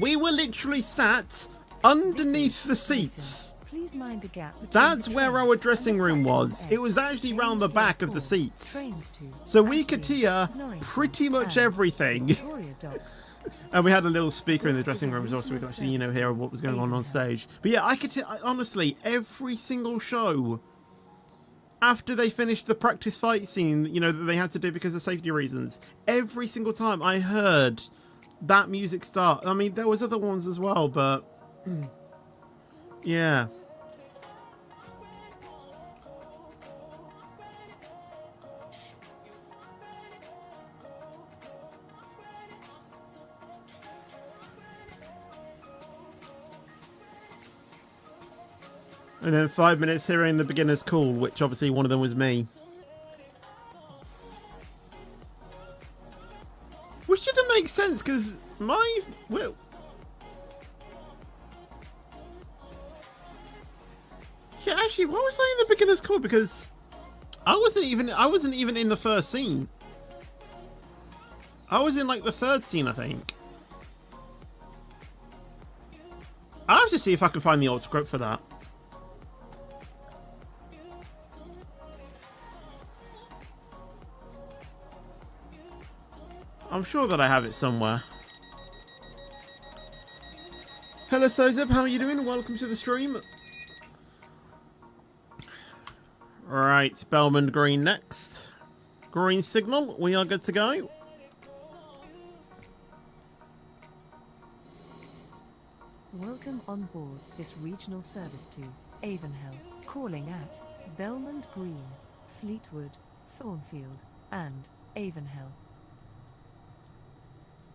we were literally sat underneath the seats. Please mind the gap between That's the where train our and dressing the room platform was. edge. It was actually round the Change back of here the for seats. trains to So we could Ashdean, hear Norrington, pretty much and everything. Victoria Docks. And we had a little speaker in the This is dressing a room as well, so we could regional actually, you know, hear what was going on service stage. But yeah, I could hear, honestly, every single show after they finished the practice fight scene, you know, that they had to do because of safety reasons, every single time I heard that music start. I mean, there was other ones as well, but yeah. And then 5 minutes hearing the beginner's call, which obviously one of them was me. Which didn't make sense, because well, yeah, actually, why was I in the beginner's call? Because I wasn't even in the first scene. I was in like the third scene, I think. I'll have to see if I can find the old script for that. I'm sure that I have it somewhere. Hello Sozeb, how are you doing? Welcome to the stream. Right, Belmont Green next. Green signal, we are good to go. Welcome on board this regional service to Avonhill, calling at Belmont Green, Fleetwood, Thornfield, and Avonhill.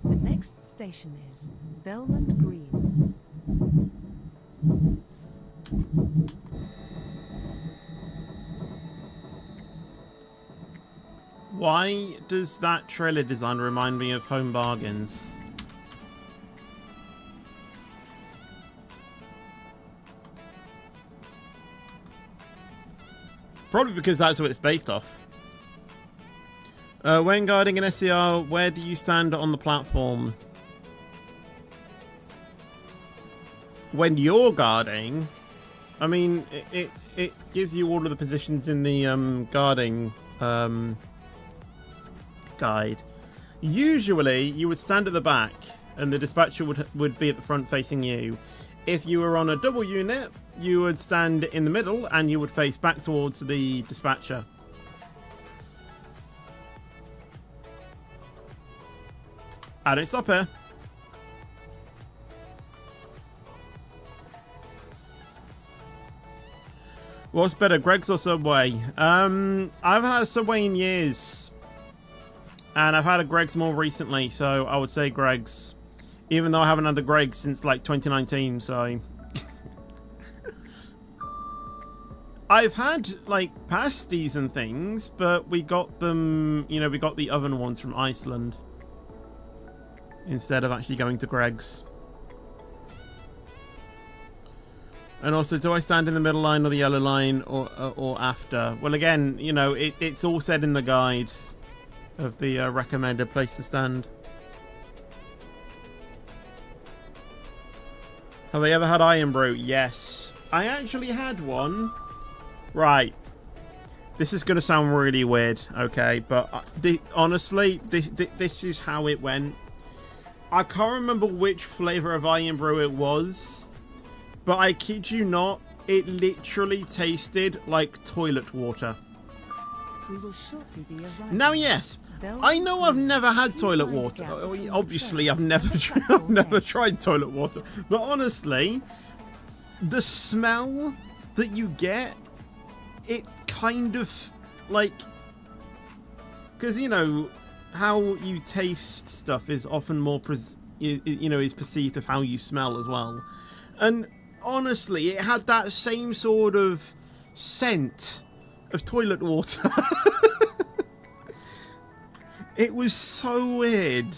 The next station is Belmont Green. Why does that trailer design remind me of Home Bargains? Probably because that's what it's based off. When guarding an SCR, where do you stand on the platform? When you're guarding, I mean, it gives you all of the positions in the guarding guide. Usually, you would stand at the back, and the dispatcher would be at the front facing you. If you were on a double unit, you would stand in the middle, and you would face back towards the dispatcher. I don't stop here. What's better, Greg's or Subway? I've had a Subway in years. And I've had a Greg's more recently, so I would say Greg's. Even though I haven't had a Greg's since like 2019, so... I've had like pasties and things, but we got them, you know, we got the oven ones from Iceland. Instead of actually going to Greg's. And also, do I stand in the middle line or the yellow line or after? Well, again, you know, it's all said in the guide of the recommended place to stand. Have I ever had Iron Brew? Yes. I actually had one. Right. This is going to sound really weird, okay? But honestly, this is how it went. I can't remember which flavour of Iron Brew it was, but I kid you not, it literally tasted like toilet water. We will shortly be arriving. Now, yes, I know I've never had toilet water. Obviously, I've never tried toilet water. But honestly, the smell that you get, it kind of like... Because, you know... how you taste stuff is often more, is perceived of how you smell as well. And honestly, it had that same sort of scent of toilet water. It was so weird.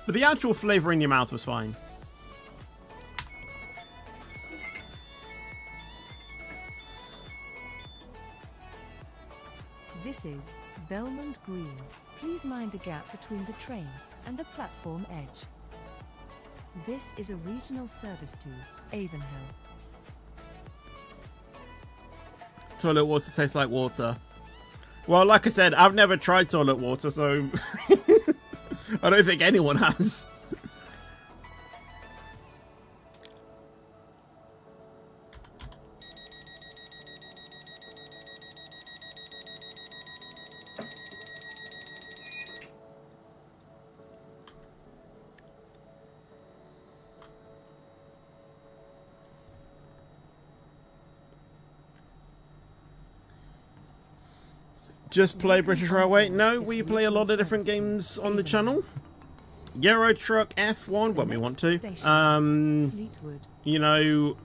But the actual flavour in your mouth was fine. This is Belmont Green. Please mind the gap between the train and the platform edge. This is a regional service to Avonhill. Toilet water tastes like water. Well, like I said, I've never tried toilet water, so... I don't think anyone has. Just play British Railway? No, we play a lot of different games on the channel. Euro Truck, F1 when we want to. You know,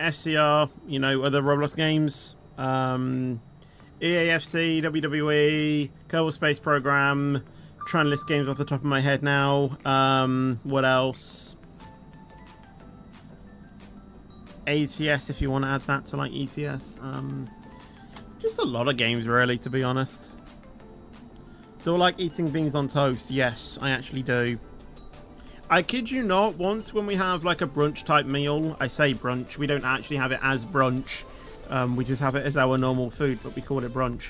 SCR, you know, other Roblox games. EAFC, WWE, Kerbal Space Program. Trying to list games off the top of my head now. What else? ATS if you want to add that to like ETS. Just a lot of games, really, to be honest. Do I like eating beans on toast? Yes, I actually do. I kid you not, once when we have like a brunch type meal, I say brunch, we don't actually have it as brunch. We just have it as our normal food, but we call it brunch.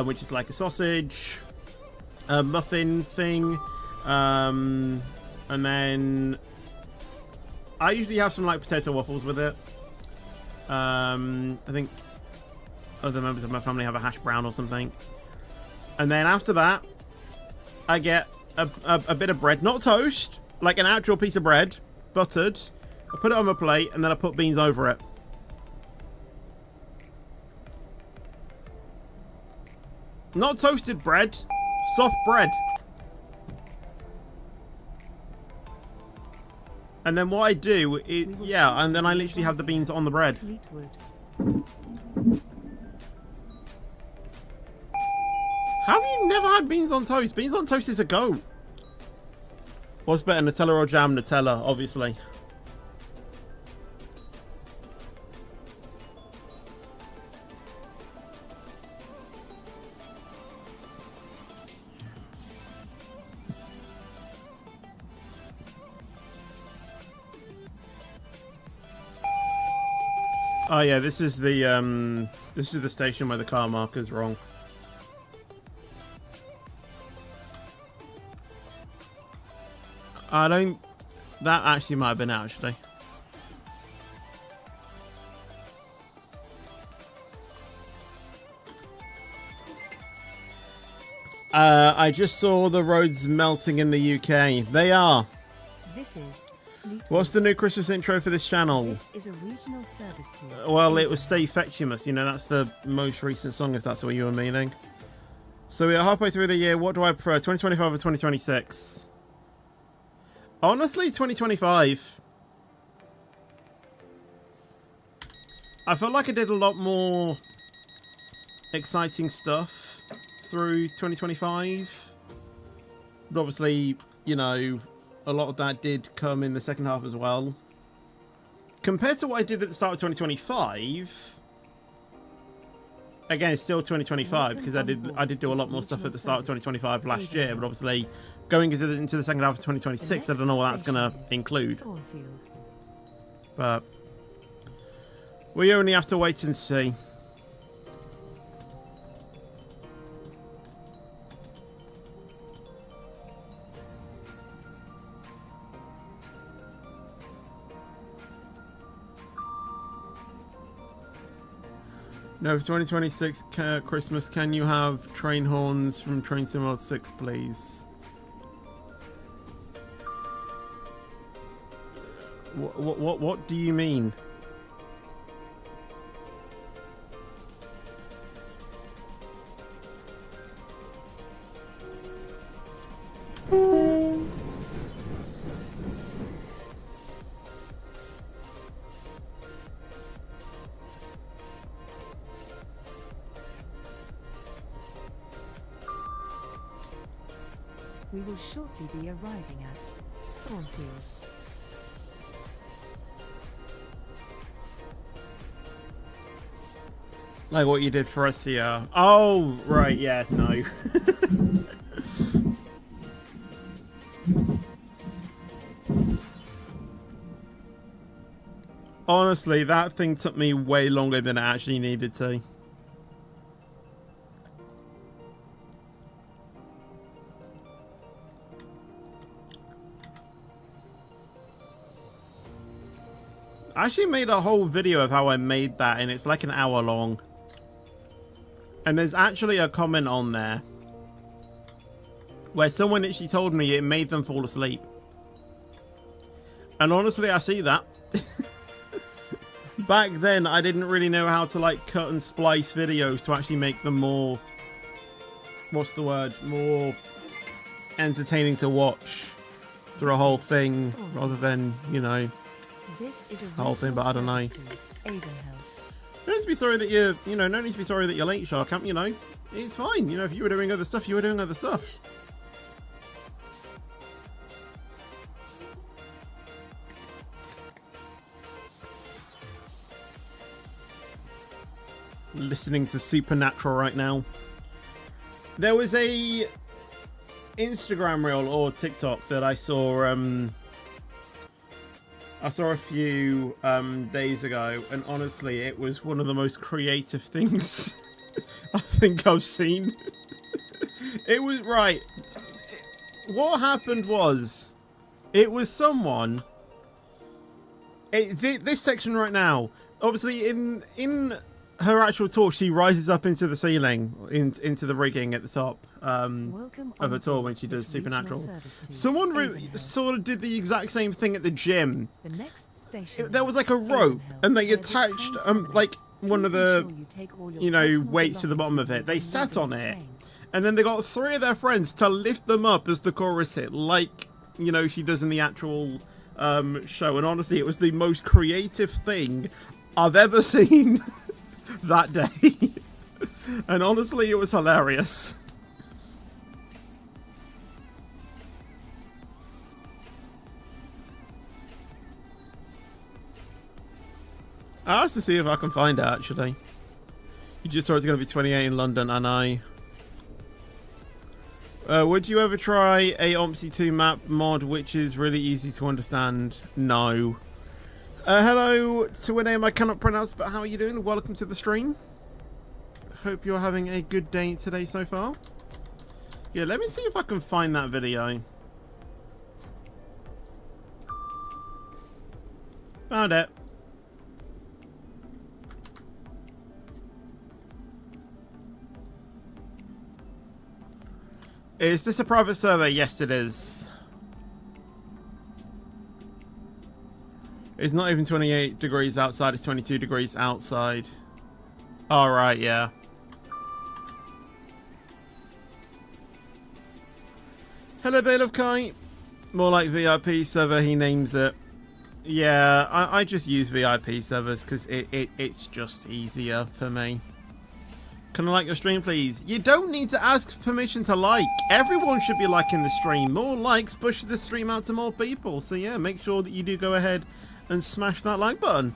Which is like a sausage, a muffin thing, and then I usually have some like potato waffles with it. I think other members of my family have a hash brown or something. And then after that, I get a bit of bread, not toast, like an actual piece of bread, buttered. I put it on my plate and then I put beans over it. Not toasted bread, soft bread. And then what I do is, yeah, and then I literally have the beans on the bread. How have you never had beans on toast? Beans on toast is a goat. What's better, Nutella or jam? Nutella, obviously. Oh yeah, this is the station where the car marker's wrong. I don't... That actually might have been actually. I just saw the roads melting in the UK. They are. This is What's the new Christmas intro for this channel? This is a regional service to Well, it was Stay Fectumus. You know, that's the most recent song, if that's what you were meaning. So we are halfway through the year. What do I prefer, 2025 or 2026? Honestly, 2025. I felt like I did a lot more exciting stuff through 2025. But obviously, you know, a lot of that did come in the second half as well. Compared to what I did at the start of 2025... Again, it's still 2025 because I did do a lot more stuff at the start of 2025 last year, but obviously going into the second half of 2026, I don't know what that's going to include. But we only have to wait and see. No, for 2026 Christmas, can you have train horns from Train Sim World 6, please? What do you mean? We will shortly be arriving at Thornfield. Like what you did for us here. Oh, right, yeah, no. Honestly, that thing took me way longer than it actually needed to. I actually made a whole video of how I made that, and it's like an hour long. And there's actually a comment on there where someone actually told me it made them fall asleep. And honestly, I see that. Back then, I didn't really know how to like cut and splice videos to actually make them more, what's the word, more entertaining to watch through a whole thing rather than, you know, This is a the whole thing, but I don't know. No need to be sorry that you're, you know, no need to be sorry that you're late, Shark. You know, it's fine. You know, if you were doing other stuff, you were doing other stuff. Listening to Supernatural right now. There was a Instagram reel or TikTok that I saw a few days ago, and honestly it was one of the most creative things I think I've seen. It was right. What happened was, it was someone. This section right now, obviously in her actual talk, she rises up into the ceiling, into the rigging at the top of her tour when she does Supernatural. Someone sort of did the exact same thing at the gym. The next station There was like a rope, and they attached like one of the, you know, weights to the bottom of it. They sat on it, and then they got 3 of their friends to lift them up as the chorus hit, like, you know, she does in the actual show. And honestly, it was the most creative thing I've ever seen that day. And honestly, it was hilarious. I'll have to see if I can find it, actually. You just saw it's going to be 28 in London, and I... would you ever try a OMSI 2 map mod which is really easy to understand? No. Hello to a name I cannot pronounce, but how are you doing? Welcome to the stream. Hope you're having a good day today so far. Yeah, let me see if I can find that video. Found it. Is this a private server? Yes, it is. It's not even 28 degrees outside, it's 22 degrees outside. Alright, yeah. Hello, Veil of Kite. More like VIP server, he names it. Yeah, I just use VIP servers because it's just easier for me. Can I like your stream, please? You don't need to ask permission to like. Everyone should be liking the stream. More likes push the stream out to more people. So yeah, make sure that you do go ahead and smash that like button.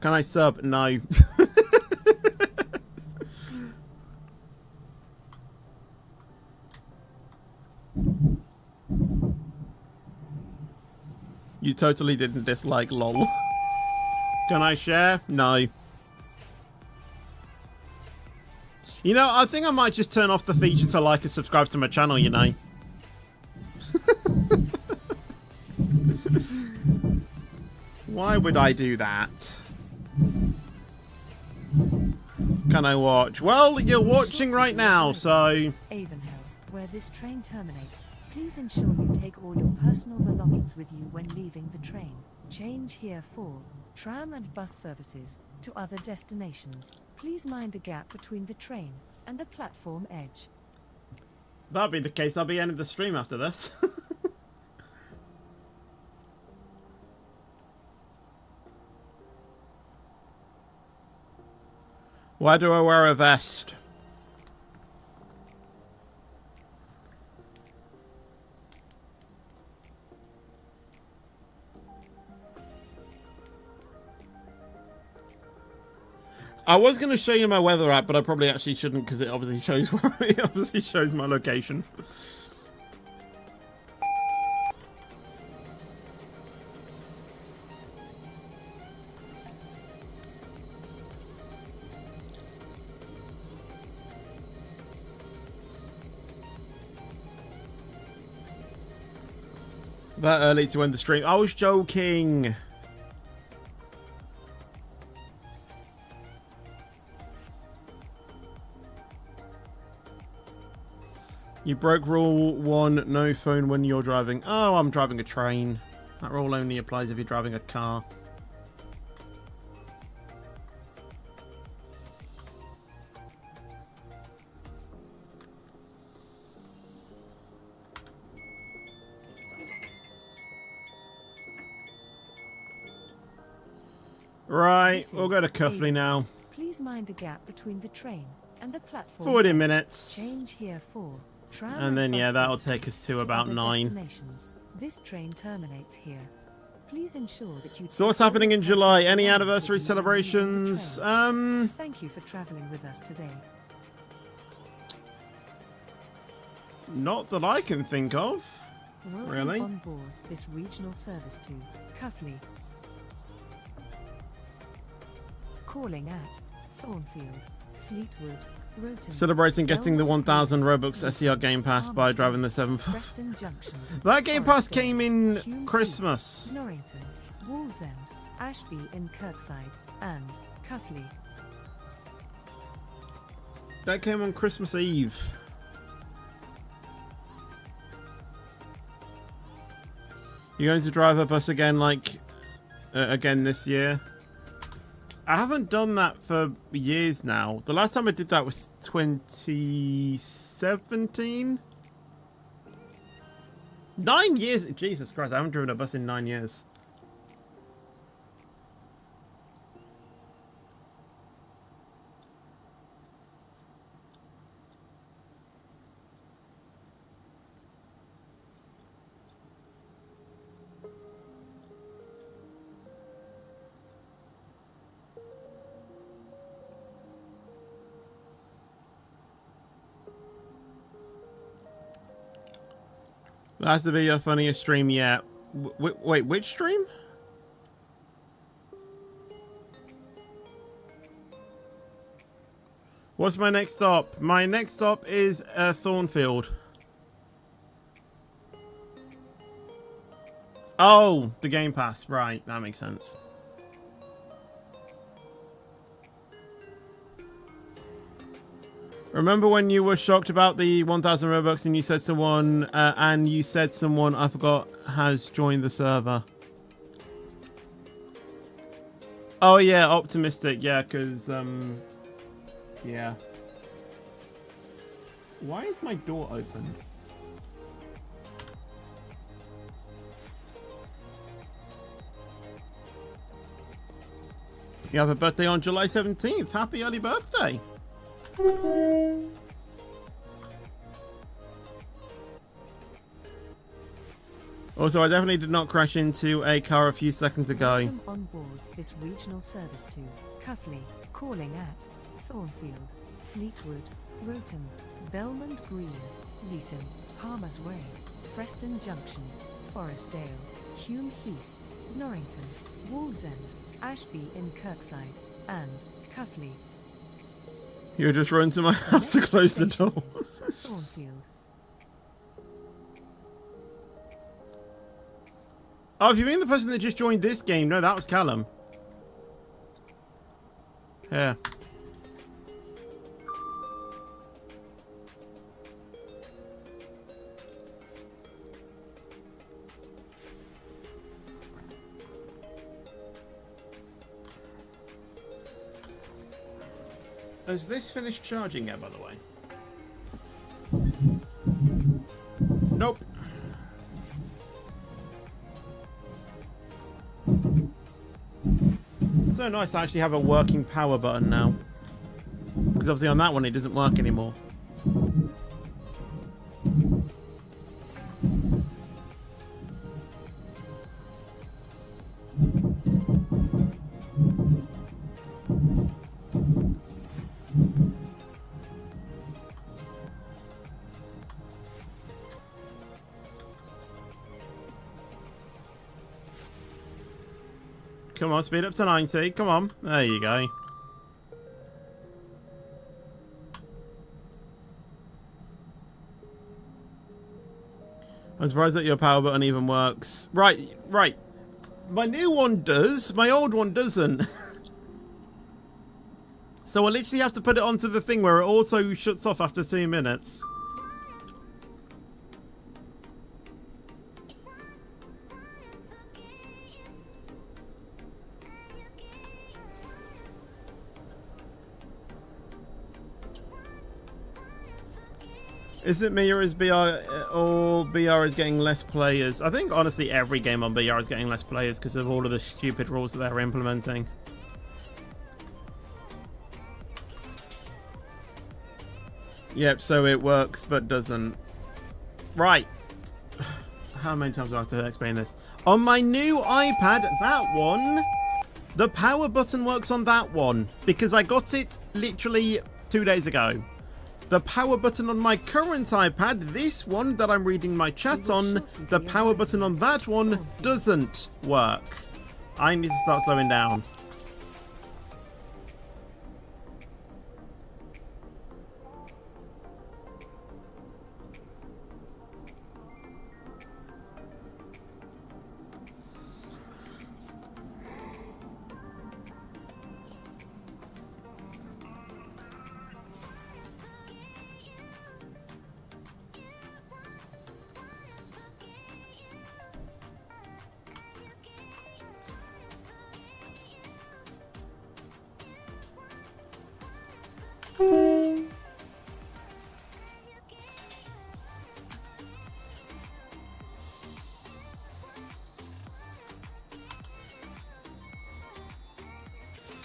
Can I sub? No. You totally didn't dislike lol. Can I share? No. You know, I think I might just turn off the feature to like and subscribe to my channel, you know. Why would I do that? Can I watch? Well, you're watching right now, so... Avonhill, where this train terminates. Please ensure you take all your personal belongings with you when leaving the train. Change here for tram and bus services to other destinations. Please mind the gap between the train and the platform edge. That'll be the case. I'll be ending the stream after this. Why do I wear a vest? I was going to show you my weather app, but I probably actually shouldn't because it obviously shows where it obviously shows my location. That early to end the stream. I was joking. You broke rule 1, no phone when you're driving. Oh, I'm driving a train. That rule only applies if you're driving a car. Right, This we'll is go to Cuffley A. now. Please mind the gap between the train and the platform. 40 edge. minutes. Change here for tram And then, bus yeah, that'll services take us to to about other 9. destinations. This train terminates here. Please ensure that you. So what's take all happening your in July? personal Any belongings anniversary with you when leaving the celebrations? train. Thank you for traveling with us today. Not that I can think of. Welcome Really? on board this regional service to Cuffley. Calling at Thornfield, Fleetwood, Roton. Celebrating getting the Belmont 1000 Green, Robux Leeton, SER Game Pass by Palmer's driving the Way, 7th. Preston Junction, That Game Pass Forest came Dale, in Hume Christmas. Heath, Norrington, Wallsend, Ashby in Kirkside, and Cuffley. That came on Christmas Eve. You're going to drive a bus again, like, again this year? I haven't done that for years now. The last time I did that was 2017? 9 years? Jesus Christ, I haven't driven a bus in 9 years. That has to be your funniest stream yet. Wait, which stream? What's my next stop? My next stop is Thornfield. Oh, the Game Pass. Right, that makes sense. Remember when you were shocked about the 1000 Robux and you said someone, I forgot, has joined the server? Oh yeah, optimistic, yeah, because, yeah. Why is my door open? You have a birthday on July 17th. Happy early birthday. Also, I definitely did not crash into a car a few seconds ago. Welcome on board this regional service to Cuffley, calling at Thornfield, Fleetwood, Roton, Belmont Green, Leeton, Palmer's Way, Preston Junction, Forest Dale, Hume Heath, Norrington, Wallsend, Ashby in Kirkside, and Cuffley. You just run to my house to close the door. Thornfield. Oh, if you mean the person that just joined this game, no, that was Callum. Yeah. Has this finished charging yet, by the way? Nope. So nice to actually have a working power button now. Because obviously on that one it doesn't work anymore. Come on, speed up to 90. Come on. There you go. I'm surprised that your power button even works. Right, right. My new one does. My old one doesn't. So I literally have to put it onto the thing where it also shuts off after 2 minutes. Is it me or is BR is getting less players? I think honestly every game on BR is getting less players because of all of the stupid rules that they're implementing. Yep, so it works but doesn't. Right. How many times do I have to explain this? On my new iPad, that one, the power button works on that one because I got it literally 2 days ago. The power button on my current iPad, this one that I'm reading my chat on, the power button on that one doesn't work. I need to start slowing down.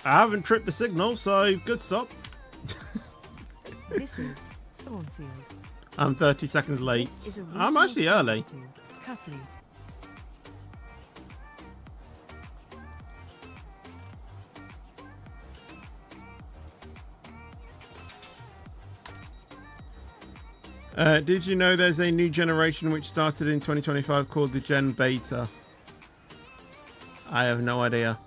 I haven't tripped the signal, so good stop. This is Thornfield. I'm 30 seconds late. This is a I'm actually regional early. service to Cuffley. Did you know there's a new generation which started in 2025 called the Gen Beta? I have no idea.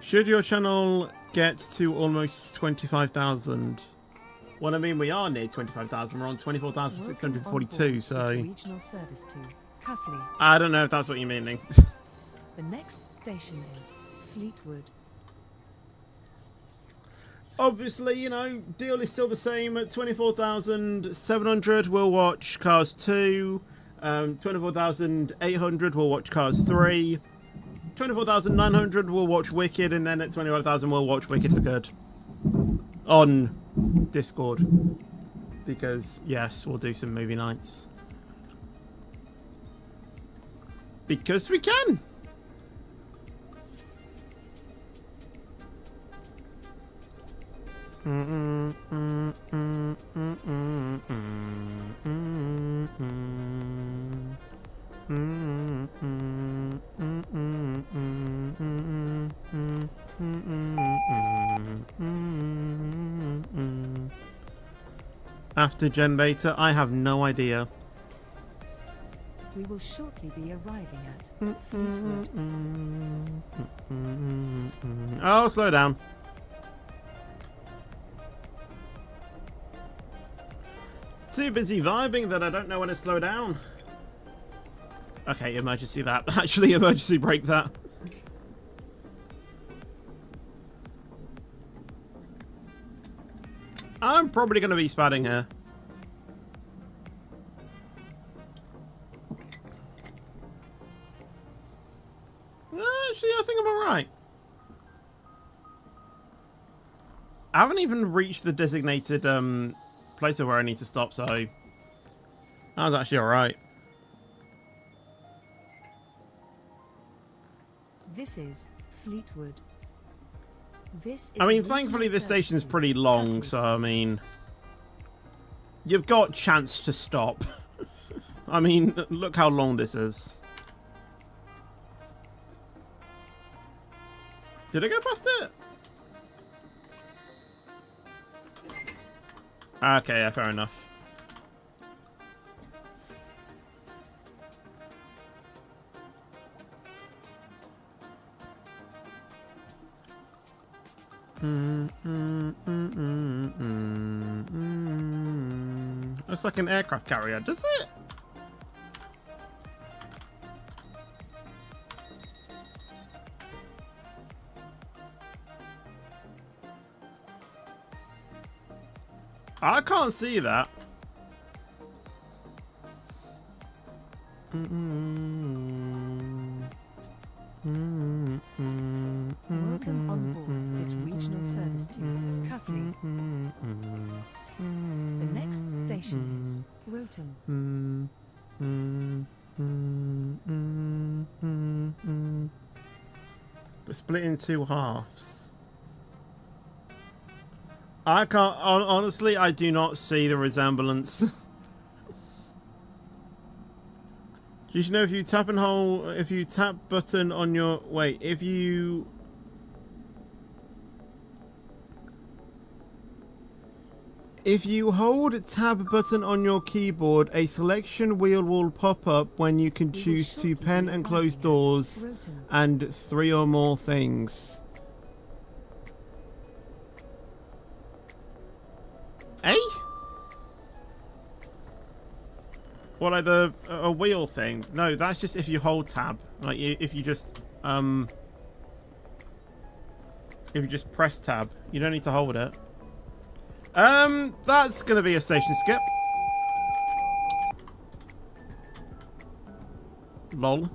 Should your channel get to almost 25,000? Well, I mean, we are near 25,000. We're on 24,642, so... Regional service to Cuffley. I don't know if that's what you're meaning. The next station is Fleetwood. Obviously, you know, deal is still the same. At 24,700, we'll watch Cars 2. 24,800, we'll watch Cars 3. 24,900, we'll watch Wicked. And then at 25,000, we'll watch Wicked for Good. On Discord. Because, yes, we'll do some movie nights. Because we can. After Gen Beta, I have no idea. We will shortly be arriving at Fleetwood. Oh, slow down. Too busy vibing that I don't know when to slow down. Okay, emergency that. Actually, emergency brake that. I'm probably going to be spatting here. Actually, I think I'm alright. I haven't even reached the designated place where I need to stop, so that was actually alright. This is Fleetwood. This is I mean, a thankfully regional this station's service pretty to long, Cuffley. so I mean, you've got chance to stop. I mean, look how long this is. Did I go past it? Okay, yeah, fair enough. Looks like an aircraft carrier, does it? I can't see that. Welcome on board this regional service to Cuffley. The next station is Roten. We're split in two halves. I can't, honestly, I do not see the resemblance. You should know if you tap and hold, if you tap button on your, wait, if you hold tab button on your keyboard, a selection wheel will pop up when you can choose to pen and close doors and 3 or more things. Eh? What, like the a wheel thing? No, that's just if you hold tab. Like if you just press tab, you don't need to hold it. That's gonna be a station skip. Lol.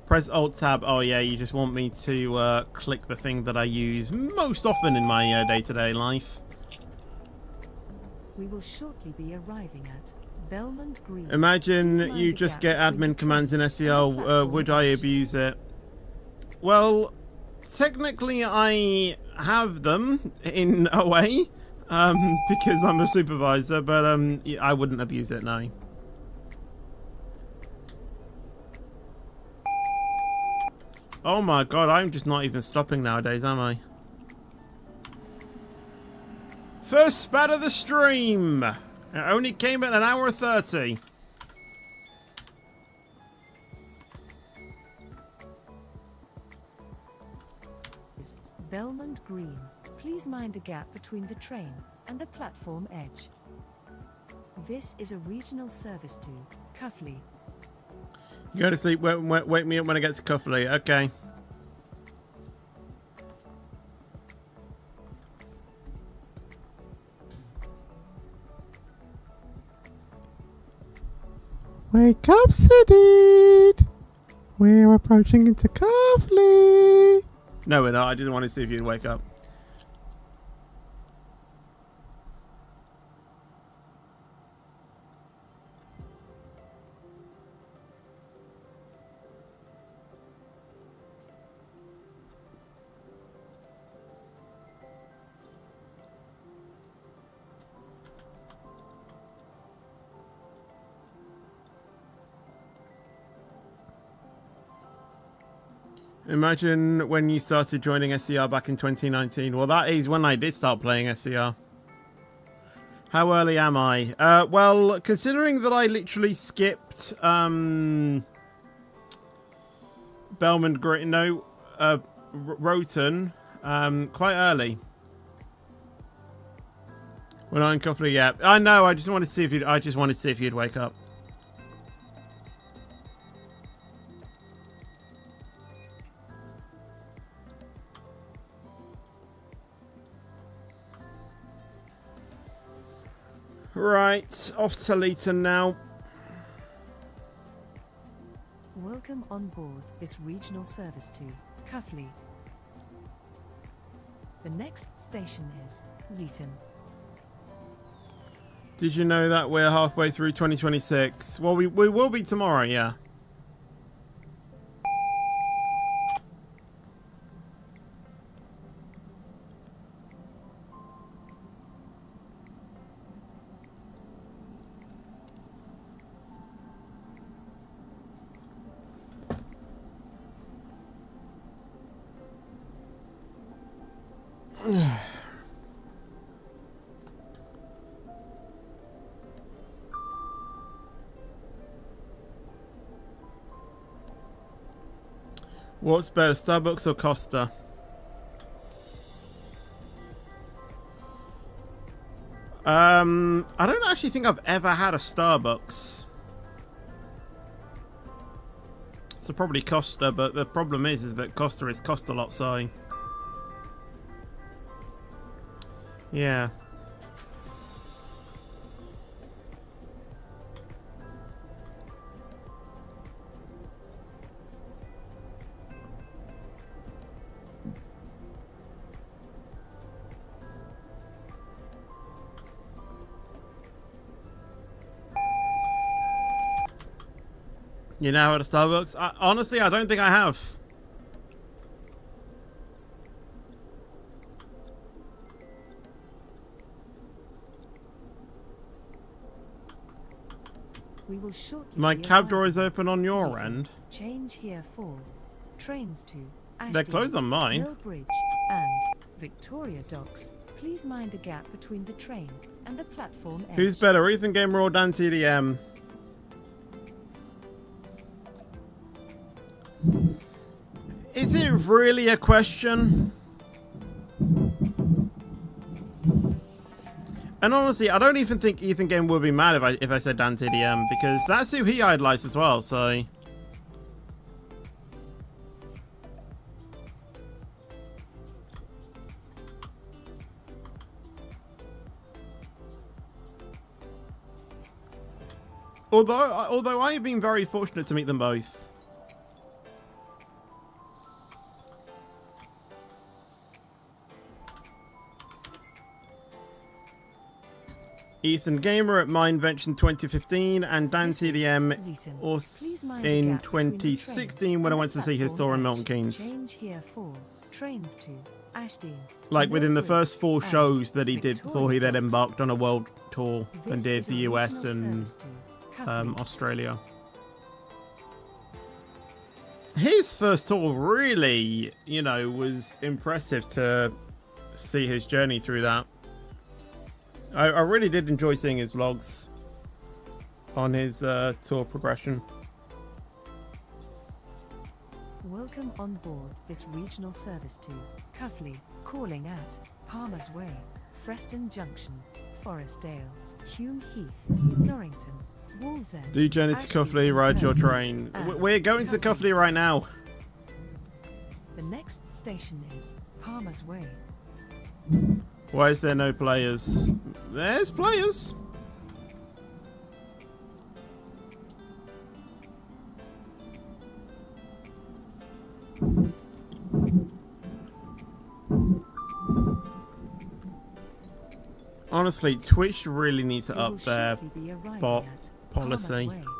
Press Alt Tab. Oh yeah, you just want me to click the thing that I use most often in my day-to-day life. We will shortly be arriving at Belmont Green. Imagine you just get admin commands in SEO. Would I abuse it? Well, technically I have them in a way, because I'm a supervisor, but I wouldn't abuse it, no. Oh my god, I'm just not even stopping nowadays, am I? First spat of the stream! It only came at 1:30. Belmont Green. Please mind the gap between the train and the platform edge. This is a regional service to Cuffley. You go to sleep, wake me up when I get to Cuffley. Okay. Wake up, Sidid! We're approaching into Cuffley! No, we're not. I didn't want to see if you'd wake up. Imagine when you started joining SCR back in 2019. Well, that is when I did start playing SCR. How early am I? Well, considering that I literally skipped Belmont Green, no, Roten, quite early. When I'm Cuffley, yeah. I know. I just wanted to see if you'd wake up. Right, off to Leeton now. Welcome on board this regional service to Cuffley. The next station is Leeton. Did you know that we're halfway through 2026? Well, we will be tomorrow, yeah. What's better, Starbucks or Costa? I don't actually think I've ever had a Starbucks. So probably Costa, but the problem is that Costa is cost a lot, so yeah. You know at a Starbucks? Honestly, I don't think I have. We will shortly My be cab door arriving is open on your Eaton, end. Change here for trains to They're Ashton, closed on mine. Millbridge and Victoria Docks. Please mind the gap between the train and the platform edge. Who's better, Ethan Gamer or Dan TDM? Is it really a question? And honestly, I don't even think Ethan Gamer would be mad if I said Dan TDM, because that's who he idolized as well, so... Although I have been very fortunate to meet them both. Ethan Gamer at Mindvention 2015 and Dan TDM in 2016 when I went to see his tour in Milton Keynes. Change here for trains to Ashton. Like within the Millbridge first 4 and shows that he did before he then Victoria Docks. embarked on a world tour and This did is the a US regional and service to Cuffley. Australia. His first tour really, you know, was impressive to see his journey through that. I really did enjoy seeing his vlogs on his tour progression. Welcome on board this regional service to Cuffley, calling at Palmer's Way, Freston Junction, Forestdale, Hume Heath, Norrington, Wallsend. Do journey to Ashby, Cuffley, ride your Hurst, train. and We're going to Cuffley right now. The next station is Palmer's Way. Why is there no players? There's players. Honestly, Twitch really needs to We will up their shortly be arriving bot at policy. Palmer's Way.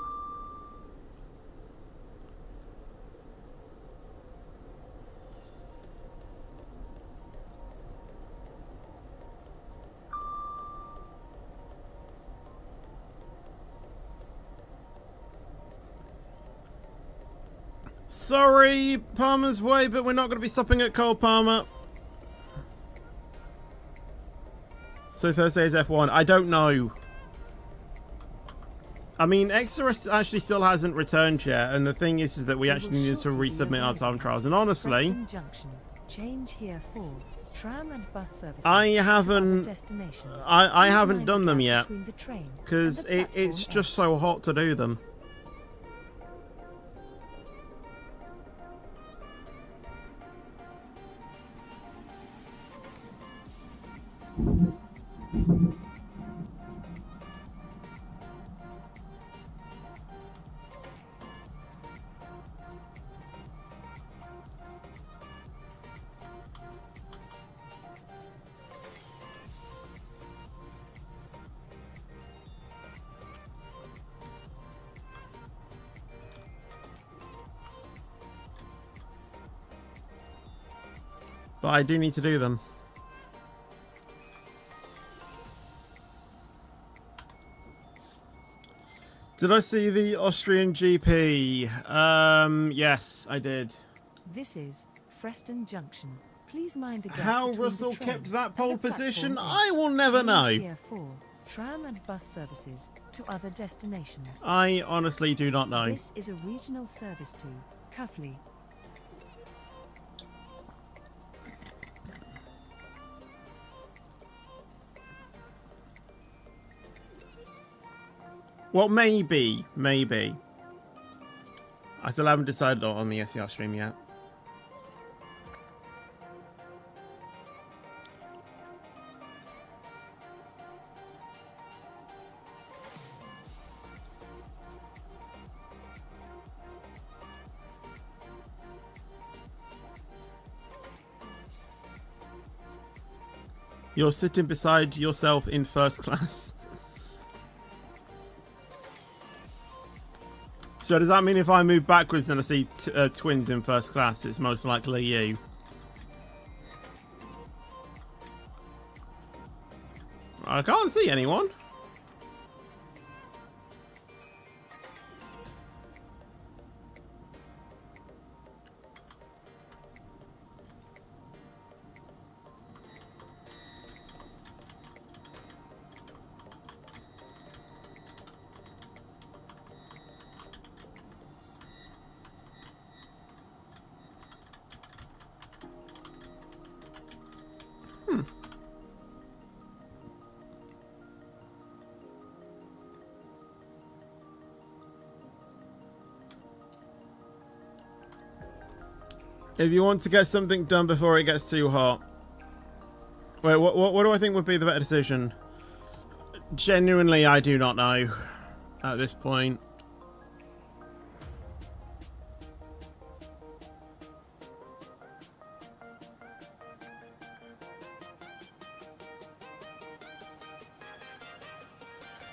Sorry, Palmer's Way, but we're not going to be stopping at Cole Palmer. So Thursday is F1. I don't know. I mean, Exodus actually still hasn't returned yet, and the thing is that we actually need to resubmit our time trials. And honestly, Preston Junction. Change here for tram and bus services I to other haven't- destinations. I Please haven't mind done the them gap yet between the train because and the it's platform just edge. so hot to do them. But I do need to do them. Did I see the Austrian GP? Yes, I did. This is Freston Junction. Please mind the gap How between Russell the train kept that and pole the position, platform I edge. will never Change know. here for tram and bus services to other destinations. I honestly do not know. This is a regional service to Cuffley. Well, maybe. I still haven't decided on the SER stream yet. You're sitting beside yourself in first class. So does that mean if I move backwards and I see twins in first class, it's most likely you? I can't see anyone. If you want to get something done before it gets too hot. Wait, what do I think would be the better decision? Genuinely, I do not know at this point.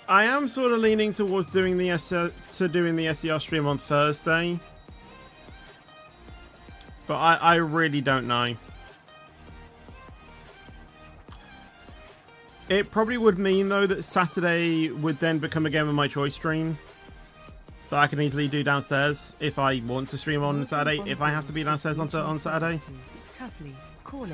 I am sort of leaning towards doing the SER stream on Thursday. But I really don't know. It probably would mean, though, that Saturday would then become a Game of My Choice stream. That I can easily do downstairs if I want to stream on Saturday, if I have to be downstairs on Saturday.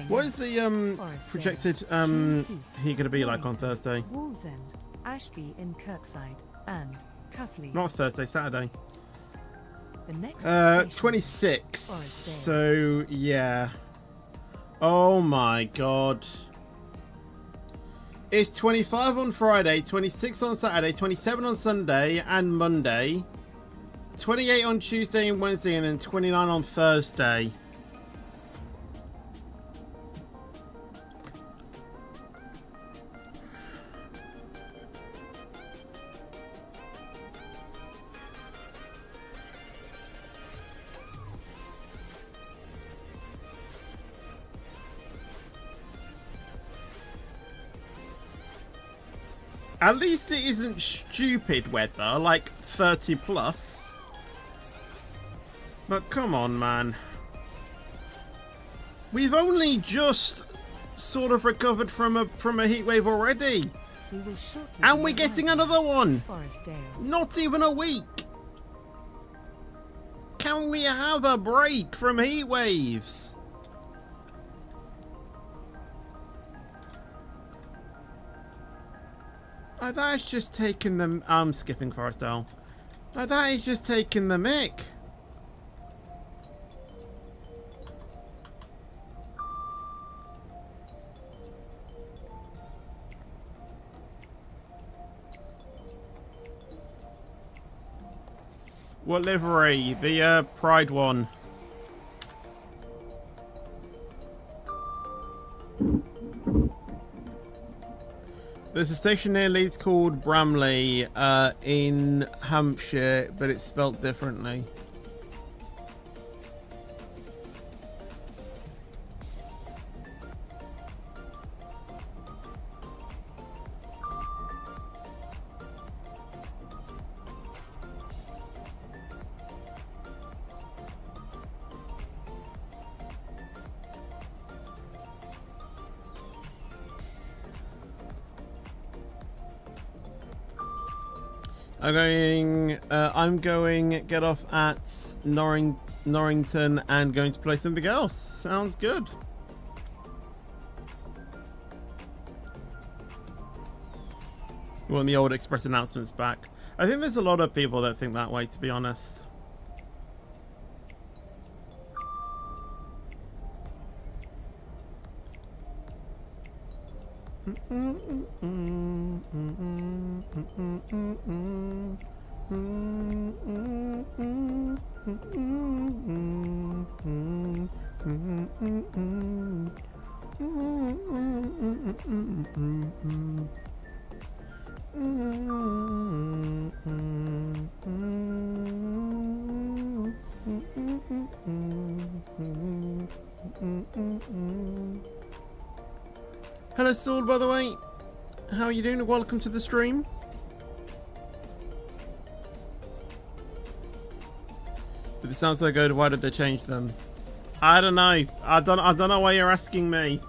What is the projected heat going to be like on Thursday? Wallsend, Ashby in Kirkside, and Cuffley. Not Thursday, Saturday. The next 26. So, yeah. Oh my god. It's 25 on Friday, 26 on Saturday, 27 on Sunday and Monday, 28 on Tuesday and Wednesday, and then 29 on Thursday. At least it isn't stupid weather, like 30 plus. But come on, man. We've only just sort of recovered from a heat wave already. And we're getting another one. Not even a week. Can we have a break from heat waves? Oh, that is just taking them. I'm skipping Forestdale. Oh, that is just taking the mick. What livery? The Pride one. There's a station near Leeds called Bramley in Hampshire, but it's spelt differently. I'm going get off at Norrington and going to play something else. Sounds good. We want the old Express announcements back. I think there's a lot of people that think that way, to be honest. Hello Saul, by the way. How are you doing? Welcome to the stream. But it sounds so good. Why did they change them? I don't know. I don't know why you're asking me.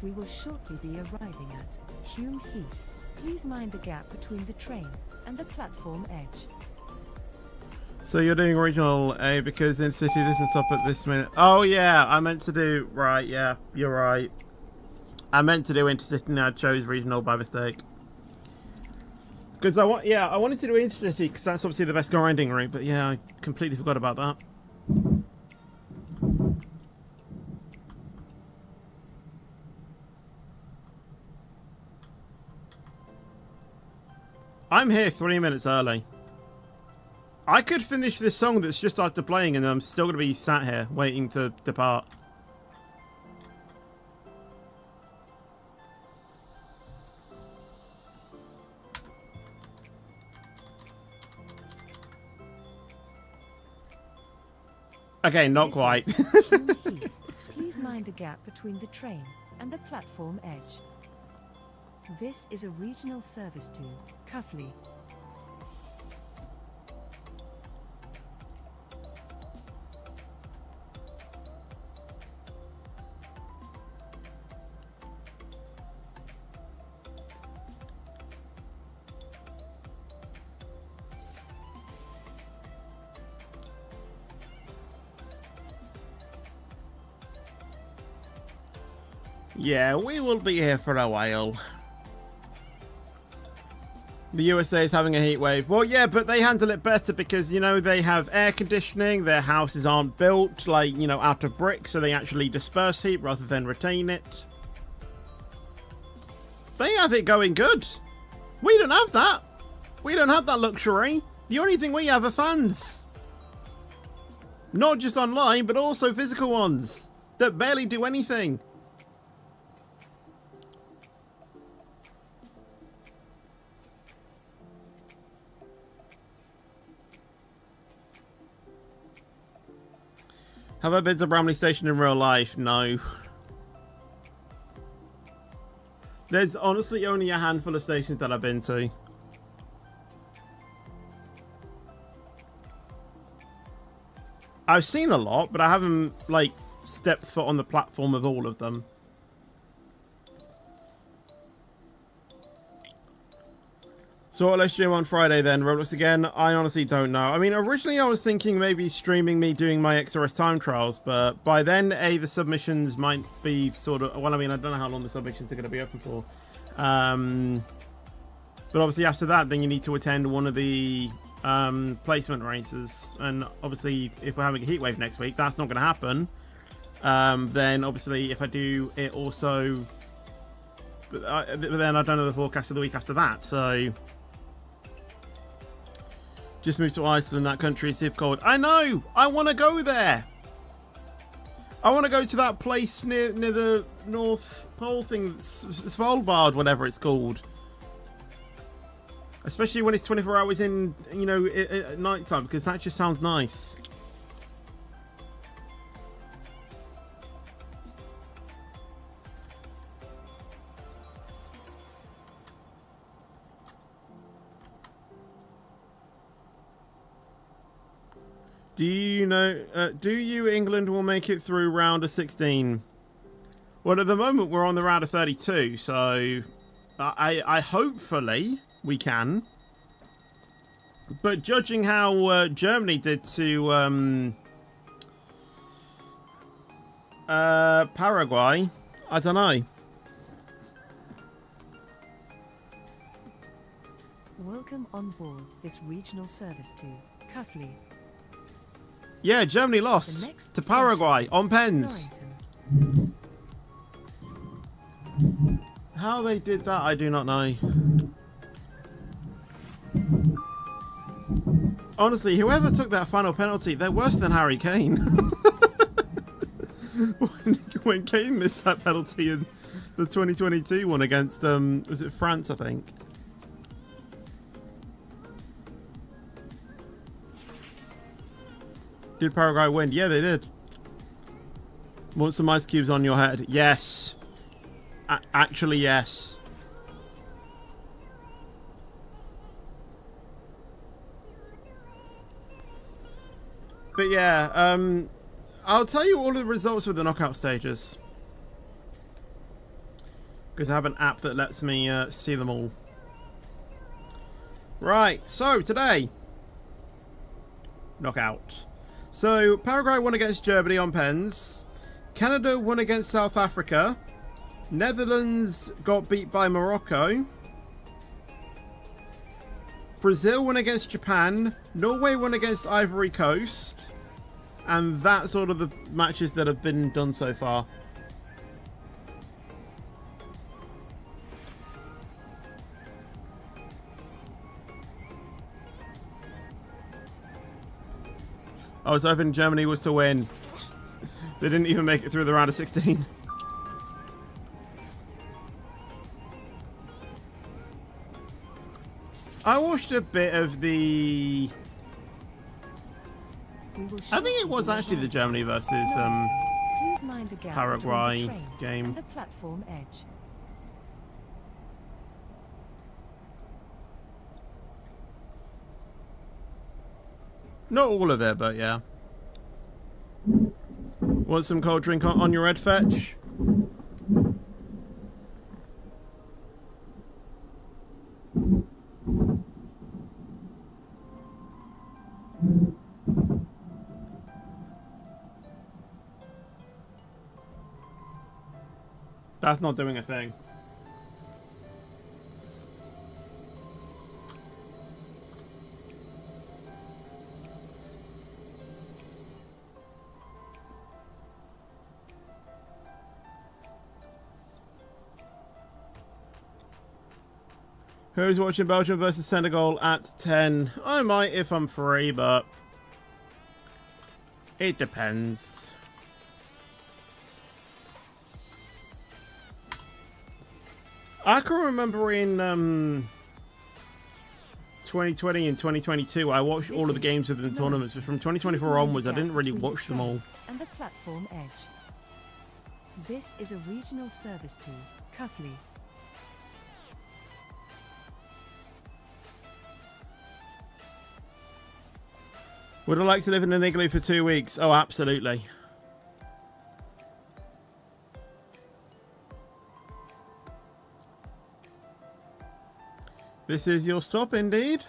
We will shortly be arriving at Hume Heath. Please mind the gap between the train and the platform edge. So you're doing original A because Intercity doesn't stop at this minute. Oh yeah, I meant to do right. Yeah, you're right. I meant to do Intercity and I chose regional by mistake. Because I wanted to do Intercity because that's obviously the best grinding route. But yeah, I completely forgot about that. I'm here 3 minutes early. I could finish this song that's just after playing and I'm still going to be sat here waiting to depart. Okay, not quite. Hume Heath. Please mind the gap between the train and the platform edge. This is a regional service to Cuffley. Yeah, we will be here for a while. The USA is having a heat wave. Well, yeah, but they handle it better because, you know, they have air conditioning. Their houses aren't built, like, you know, out of brick, so they actually disperse heat rather than retain it. They have it going good. We don't have that. We don't have that luxury. The only thing we have are fans. Not just online, but also physical ones that barely do anything. Have I been to Bramley Station in real life? No. There's honestly only a handful of stations that I've been to. I've seen a lot, but I haven't, like, stepped foot on the platform of all of them. So let's stream on Friday then, Roblox again. I honestly don't know. I mean, originally I was thinking maybe streaming me doing my XRS time trials, but by then, the submissions might be sort of... Well, I mean, I don't know how long the submissions are going to be open for. But obviously after that, then you need to attend one of the placement races. And obviously, if we're having a heatwave next week, that's not going to happen. Then obviously, if I do it also... But then I don't know the forecast for the week after that, so... Just moved to Iceland, that country is if cold. I know! I want to go there! I want to go to that place near the North Pole thing, Svalbard, whatever it's called. Especially when it's 24 hours in, you know, at night time, because that just sounds nice. Do you know, do you, England, will make it through round of 16? Well, at the moment, we're on the round of 32, so I hopefully we can. But judging how Germany did to Paraguay, I don't know. Welcome on board this regional service to Cuffley. Yeah, Germany The lost next to Paraguay station on is pens. Norrington. How they did that, I do not know. Honestly, whoever took that final penalty, they're worse than Harry Kane. when Kane missed that penalty in the 2022 one against, was it France, I think? Did Paraguay win? Yeah, they did. Want some ice cubes on your head? Yes. Actually, yes. But yeah, I'll tell you all of the results of the knockout stages. Because I have an app that lets me see them all. Right, so today. Knockout. So, Paraguay won against Germany on pens. Canada won against South Africa. Netherlands got beat by Morocco. Brazil won against Japan. Norway won against Ivory Coast. And that's sort of the matches that have been done so far. I was hoping Germany was to win. They didn't even make it through the round of 16. I watched a bit of the... I think it was actually the Germany versus Please mind the gap Paraguay between the train game. and the platform edge. Not all of it, but yeah. Want some cold drink on your red fetch? That's not doing a thing. Who's watching Belgium versus Senegal at 10? I might if I'm free, but it depends. I can remember in 2020 and 2022, I watched all of the games within the tournaments, but from 2024 onwards, I didn't really watch them all. And the platform edge. This is a regional service to Cuffley. Would I like to live in an igloo for 2 weeks? Oh, absolutely. This is your stop, indeed.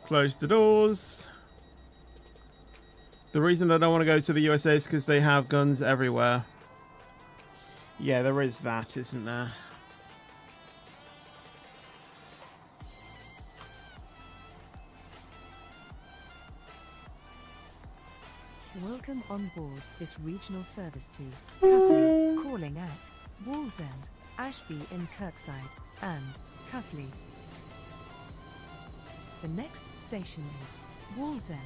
Close the doors. The reason I don't want to go to the USA is because they have guns everywhere. Yeah, there is that, isn't there? Welcome on board this regional service to Cuffley, calling at Wallsend, Ashby in Kirkside, and Cuffley. The next station is Wallsend.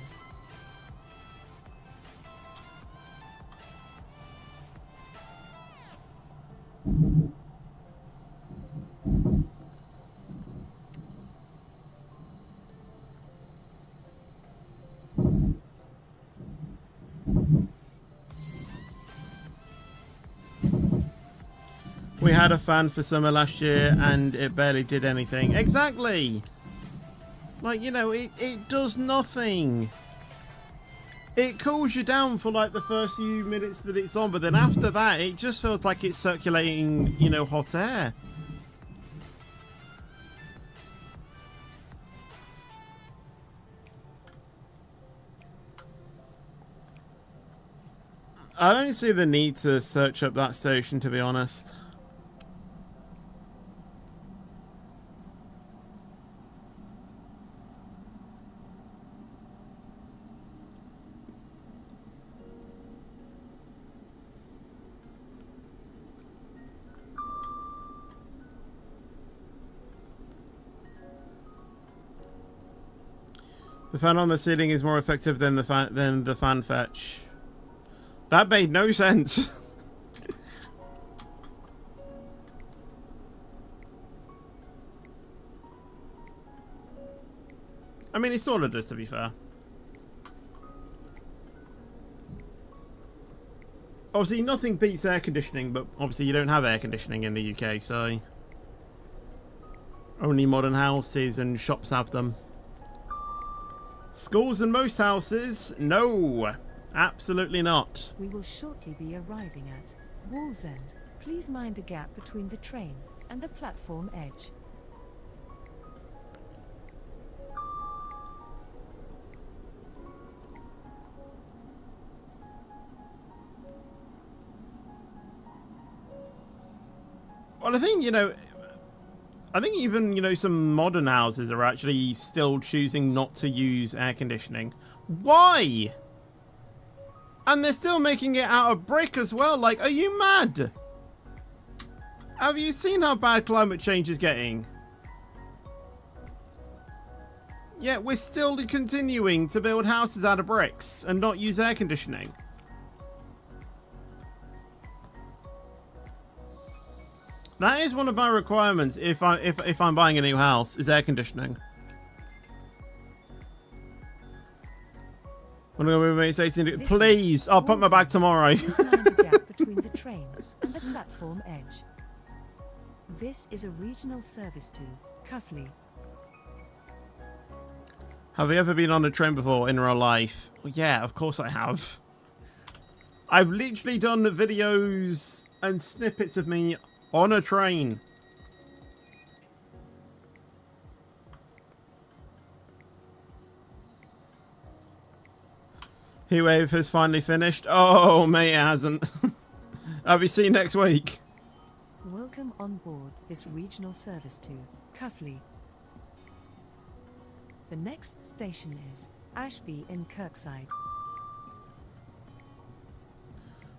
We had a fan for summer last year and it barely did anything. Exactly! Like, you know, it does nothing. It cools you down for like the first few minutes that it's on, but then after that, it just feels like it's circulating, you know, hot air. I don't see the need to search up that station, to be honest. The fan on the ceiling is more effective than the fan fetch. That made no sense. I mean, it sort of does, to be fair. Obviously, nothing beats air conditioning, but obviously you don't have air conditioning in the UK, so only modern houses and shops have them. Schools and most houses? No, absolutely not. We will shortly be arriving at Wallsend. Please mind the gap between the train and the platform edge. Well, I think, you know, I think even, you know, some modern houses are actually still choosing not to use air conditioning. Why? And they're still making it out of brick as well. Like, are you mad? Have you seen how bad climate change is getting? Yeah, we're still continuing to build houses out of bricks and not use air conditioning. That is one of my requirements if I'm buying a new house, is air conditioning. Please, I'll put my bag tomorrow. Please mind the gap between the train and the platform edge. This is a regional service to Cuffley. Have you ever been on a train before in real life? Well, yeah, of course I have. I've literally done videos and snippets of me on a train. Heatwave has finally finished. Oh, mate, it hasn't. I'll be seen next week. Welcome on board this regional service to Cuffley. The next station is Ashby in Kirkside.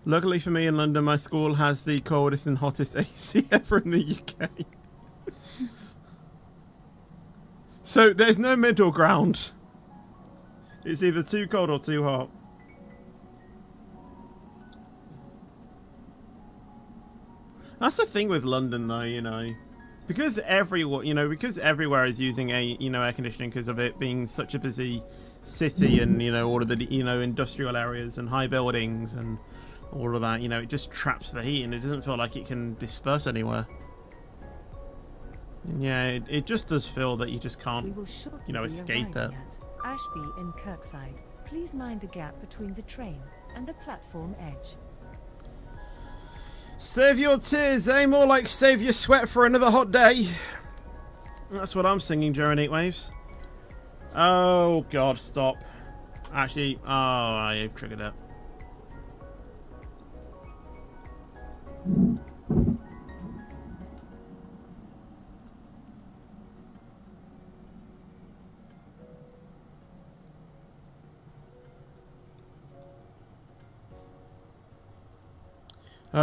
Luckily for me in London, my school has the coldest and hottest AC ever in the UK. So there's no middle ground. It's either too cold or too hot. That's the thing with London, though, you know, because everywhere is using air conditioning because of it being such a busy city and, you know, all of the, you know, industrial areas and high buildings and all of that, you know, it just traps the heat and it doesn't feel like it can disperse anywhere. And yeah, it just does feel that you just can't, you know, escape it. Ashby in Kirkside. Please mind the gap between the train and the platform edge. Save your tears, eh? More like save your sweat for another hot day. That's what I'm singing during heat waves. Oh god, stop. Actually, oh, I've triggered it.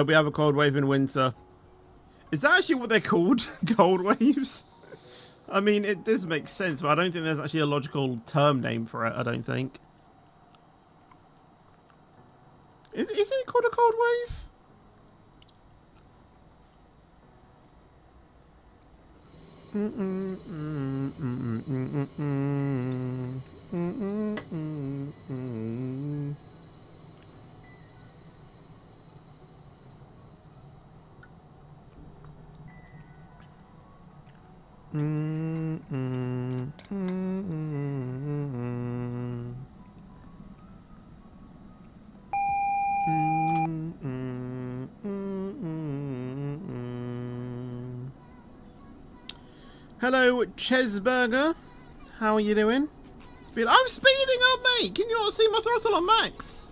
We have a cold wave in winter. Is that actually what they're called? Cold waves? I mean, it does make sense, but I don't think there's actually a logical term name for it, I don't think. Is it called a cold wave? Hello, Chesburger. How are you doing? I'm speeding up, mate. Can you not see my throttle on max?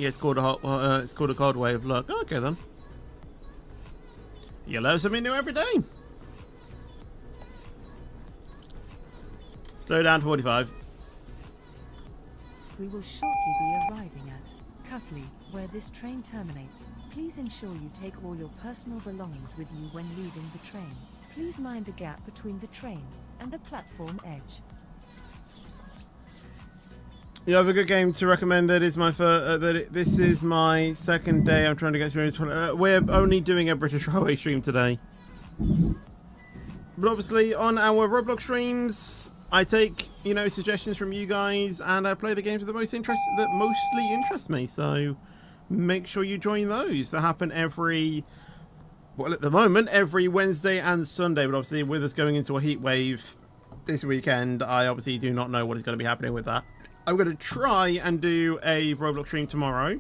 Yeah, it's called a cold wave. Look, okay then. You learn something new every day. Slow down to 45. We will shortly be arriving at Cuffley, where this train terminates. Please ensure you take all your personal belongings with you when leaving the train. Please mind the gap between the train and the platform edge. You have a good game to recommend. That is my this is my second day. I'm trying to get through. We're only doing a British Railway stream today, but obviously on our Roblox streams, I take suggestions from you guys, and I play the games that mostly interest me. So make sure you join those. That happen at the moment every Wednesday and Sunday. But obviously, with us going into a heat wave this weekend, I obviously do not know what is going to be happening with that. I'm going to try and do a Roblox stream tomorrow,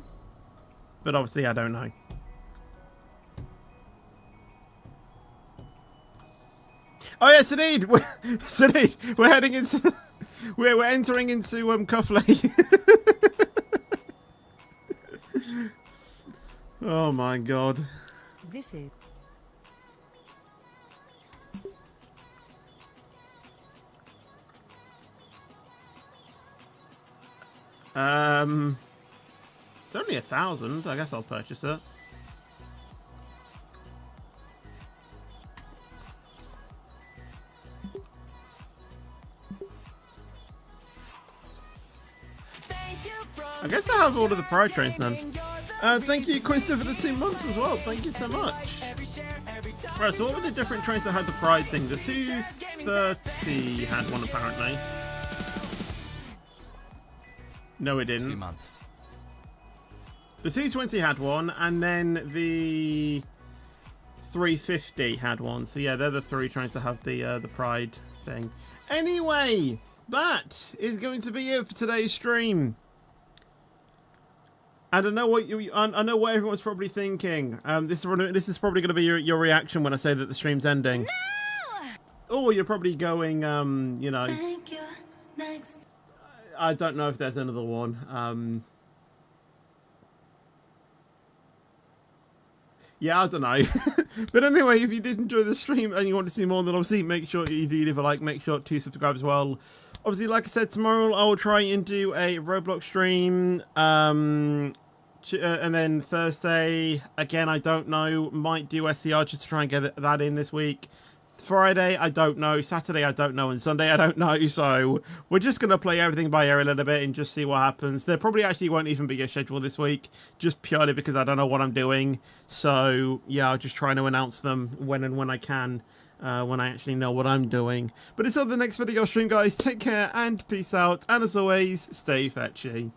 but obviously I don't know. Oh yes, indeed. We're heading into, we're entering into Cuffley. Oh my god. This is it's only 1,000. I guess I'll purchase it. I guess I have all of the Pride trains then. Thank you, Quincy, for the 2 months as well. Thank you so much. Right, so what were the different trains that had the Pride thing? The 230 had one apparently. No, it didn't. 2 months. The 220 had one, and then the 350 had one. So yeah, they're the 3 trains to have the Pride thing. Anyway, that is going to be it for today's stream. And I know what I know what everyone's probably thinking. This is probably going to be your reaction when I say that the stream's ending. No! Oh, you're probably going, Thank you. Next. I don't know if there's another one. Yeah, I don't know. But anyway, if you did enjoy the stream and you want to see more, then obviously make sure you do leave a like, make sure to subscribe as well. Obviously, like I said, tomorrow I will try and do a Roblox stream. And then Thursday, again, I don't know, might do SCR just to try and get that in this week. Friday, I don't know. Saturday, I don't know. And Sunday, I don't know. So we're just going to play everything by ear a little bit and just see what happens. There probably actually won't even be a schedule this week, just purely because I don't know what I'm doing. So yeah, I'll just try to announce them when I can, when I actually know what I'm doing. But until the next video stream, guys, take care and peace out. And as always, stay fetchy.